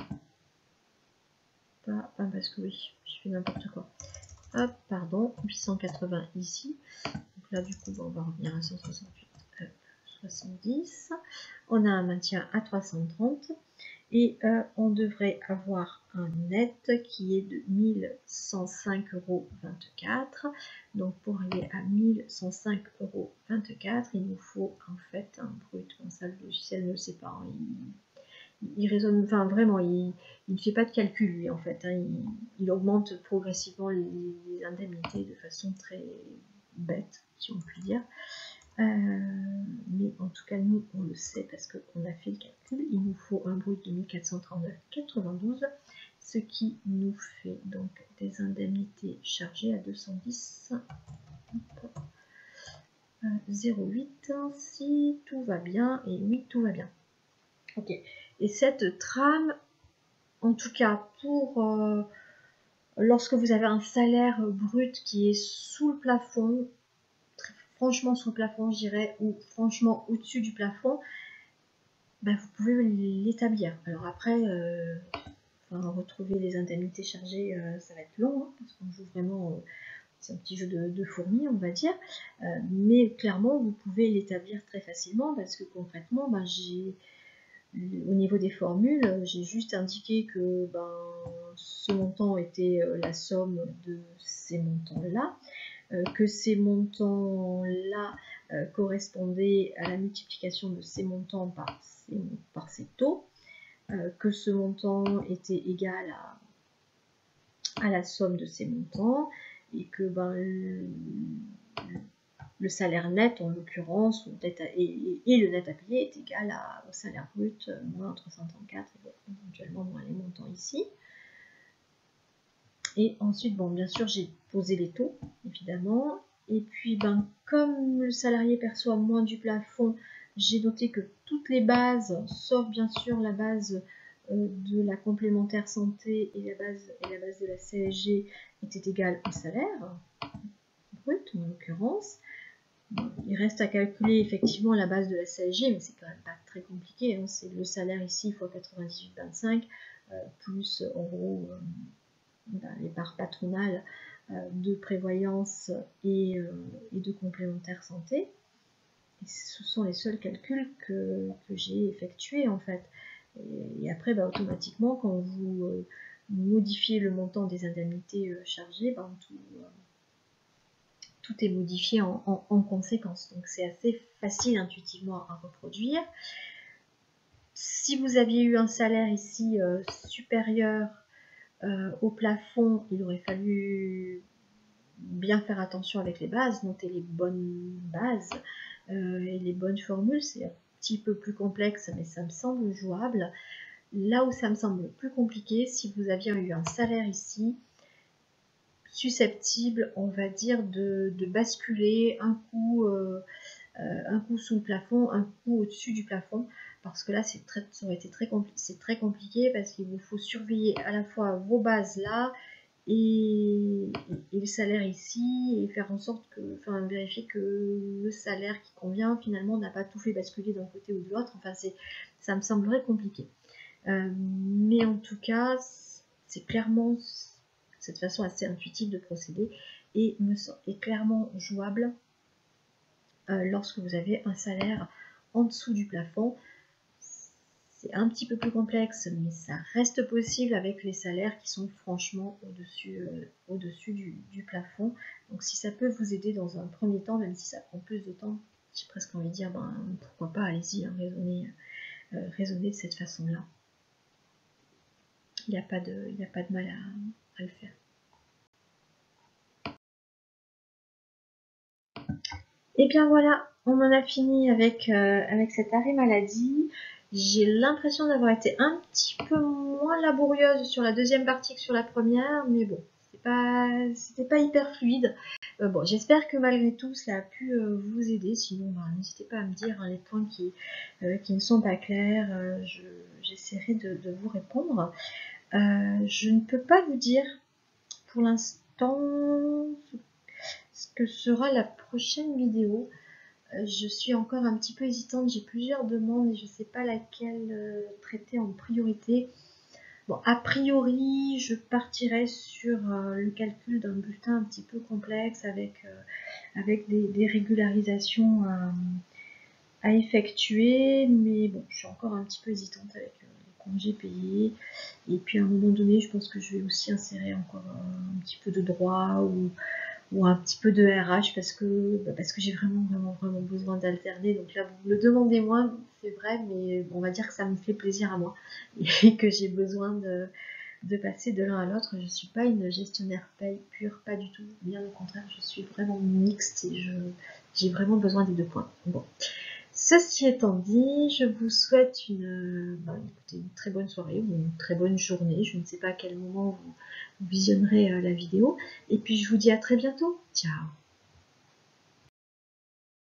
pas, parce que oui, je fais n'importe quoi. Hop, pardon, 880 ici. Donc là, du coup, on va revenir à 168, 70. On a un maintien à 330 et on devrait avoir un net qui est de 1105,24 €. Donc pour aller à 1105,24 €, il nous faut en fait un brut. Comme ça, le logiciel ne le sait pas. Hein. Il raisonne, enfin vraiment, il ne fait pas de calcul lui en fait, hein, il augmente progressivement les indemnités de façon très bête, si on peut dire. Mais en tout cas, nous, on le sait parce qu'on a fait le calcul. Il nous faut un brut de 1439,92, ce qui nous fait donc des indemnités chargées à 210,08 si tout va bien. Et oui, tout va bien. Ok. Et cette trame, en tout cas pour lorsque vous avez un salaire brut qui est sous le plafond, franchement sous le plafond je dirais, ou franchement au-dessus du plafond, vous pouvez l'établir. Alors après, retrouver les indemnités chargées, ça va être long, hein, parce qu'on joue vraiment, c'est un petit jeu de fourmis on va dire, mais clairement vous pouvez l'établir très facilement, parce que concrètement, au niveau des formules, j'ai juste indiqué que ce montant était la somme de ces montants-là, que ces montants-là correspondaient à la multiplication de ces montants par ces taux, que ce montant était égal à la somme de ces montants, et que le salaire net, en l'occurrence, et le net à payer est égal au salaire brut moins 334, et éventuellement moins les montants ici. Et ensuite, bon, bien sûr, j'ai posé les taux, évidemment. Et puis, comme le salarié perçoit moins du plafond, j'ai noté que toutes les bases, sauf bien sûr la base de la complémentaire santé et la base de la CSG, étaient égales au salaire brut, en l'occurrence. Il reste à calculer effectivement la base de la CSG, mais c'est quand même pas très compliqué. Hein. C'est le salaire ici fois 98,25, plus en gros les parts patronales de prévoyance et de complémentaire santé. Et ce sont les seuls calculs que j'ai effectués en fait. Et après, automatiquement, quand vous modifiez le montant des indemnités chargées, tout est modifié en conséquence. Donc c'est assez facile intuitivement à reproduire. Si vous aviez eu un salaire ici supérieur au plafond, il aurait fallu bien faire attention avec les bases, noter les bonnes bases et les bonnes formules. C'est un petit peu plus complexe, mais ça me semble jouable. Là où ça me semble plus compliqué, si vous aviez eu un salaire ici, susceptible, on va dire, de basculer un coup sous le plafond, un coup au-dessus du plafond, parce que là, ça aurait été très compliqué parce qu'il vous faut surveiller à la fois vos bases là et le salaire ici, et faire en sorte vérifier que le salaire qui convient finalement n'a pas tout fait basculer d'un côté ou de l'autre. Enfin, ça me semblerait compliqué. Mais en tout cas, c'est clairement cette façon assez intuitive de procéder et est clairement jouable lorsque vous avez un salaire en dessous du plafond. C'est un petit peu plus complexe, mais ça reste possible avec les salaires qui sont franchement au-dessus du plafond. Donc si ça peut vous aider dans un premier temps, même si ça prend plus de temps, j'ai presque envie de dire, pourquoi pas, allez-y, hein, raisonnez de cette façon-là. Il n'y a pas de mal à le faire. Et bien voilà, on en a fini avec cet arrêt maladie. J'ai l'impression d'avoir été un petit peu moins laborieuse sur la deuxième partie que sur la première, mais bon, c'était pas hyper fluide. Bon, j'espère que malgré tout, ça a pu vous aider. Sinon, n'hésitez pas à me dire les points qui ne sont pas clairs. J'essaierai de vous répondre. Je ne peux pas vous dire pour l'instant ce que sera la prochaine vidéo. Je suis encore un petit peu hésitante, j'ai plusieurs demandes et je ne sais pas laquelle traiter en priorité. Bon, a priori, je partirai sur le calcul d'un bulletin un petit peu complexe avec des régularisations à effectuer, mais bon, je suis encore un petit peu hésitante avec les congés payés. Et puis à un moment donné, je pense que je vais aussi insérer encore un petit peu de droit ou un petit peu de RH parce que j'ai vraiment besoin d'alterner. Donc là, vous me le demandez moins, c'est vrai, mais on va dire que ça me fait plaisir à moi et que j'ai besoin de passer de l'un à l'autre. Je suis pas une gestionnaire paye pure, pas du tout. Bien au contraire, je suis vraiment mixte et j'ai vraiment besoin des deux points. Bon. Ceci étant dit, je vous souhaite une très bonne soirée ou une très bonne journée. Je ne sais pas à quel moment vous visionnerez la vidéo. Et puis je vous dis à très bientôt. Ciao!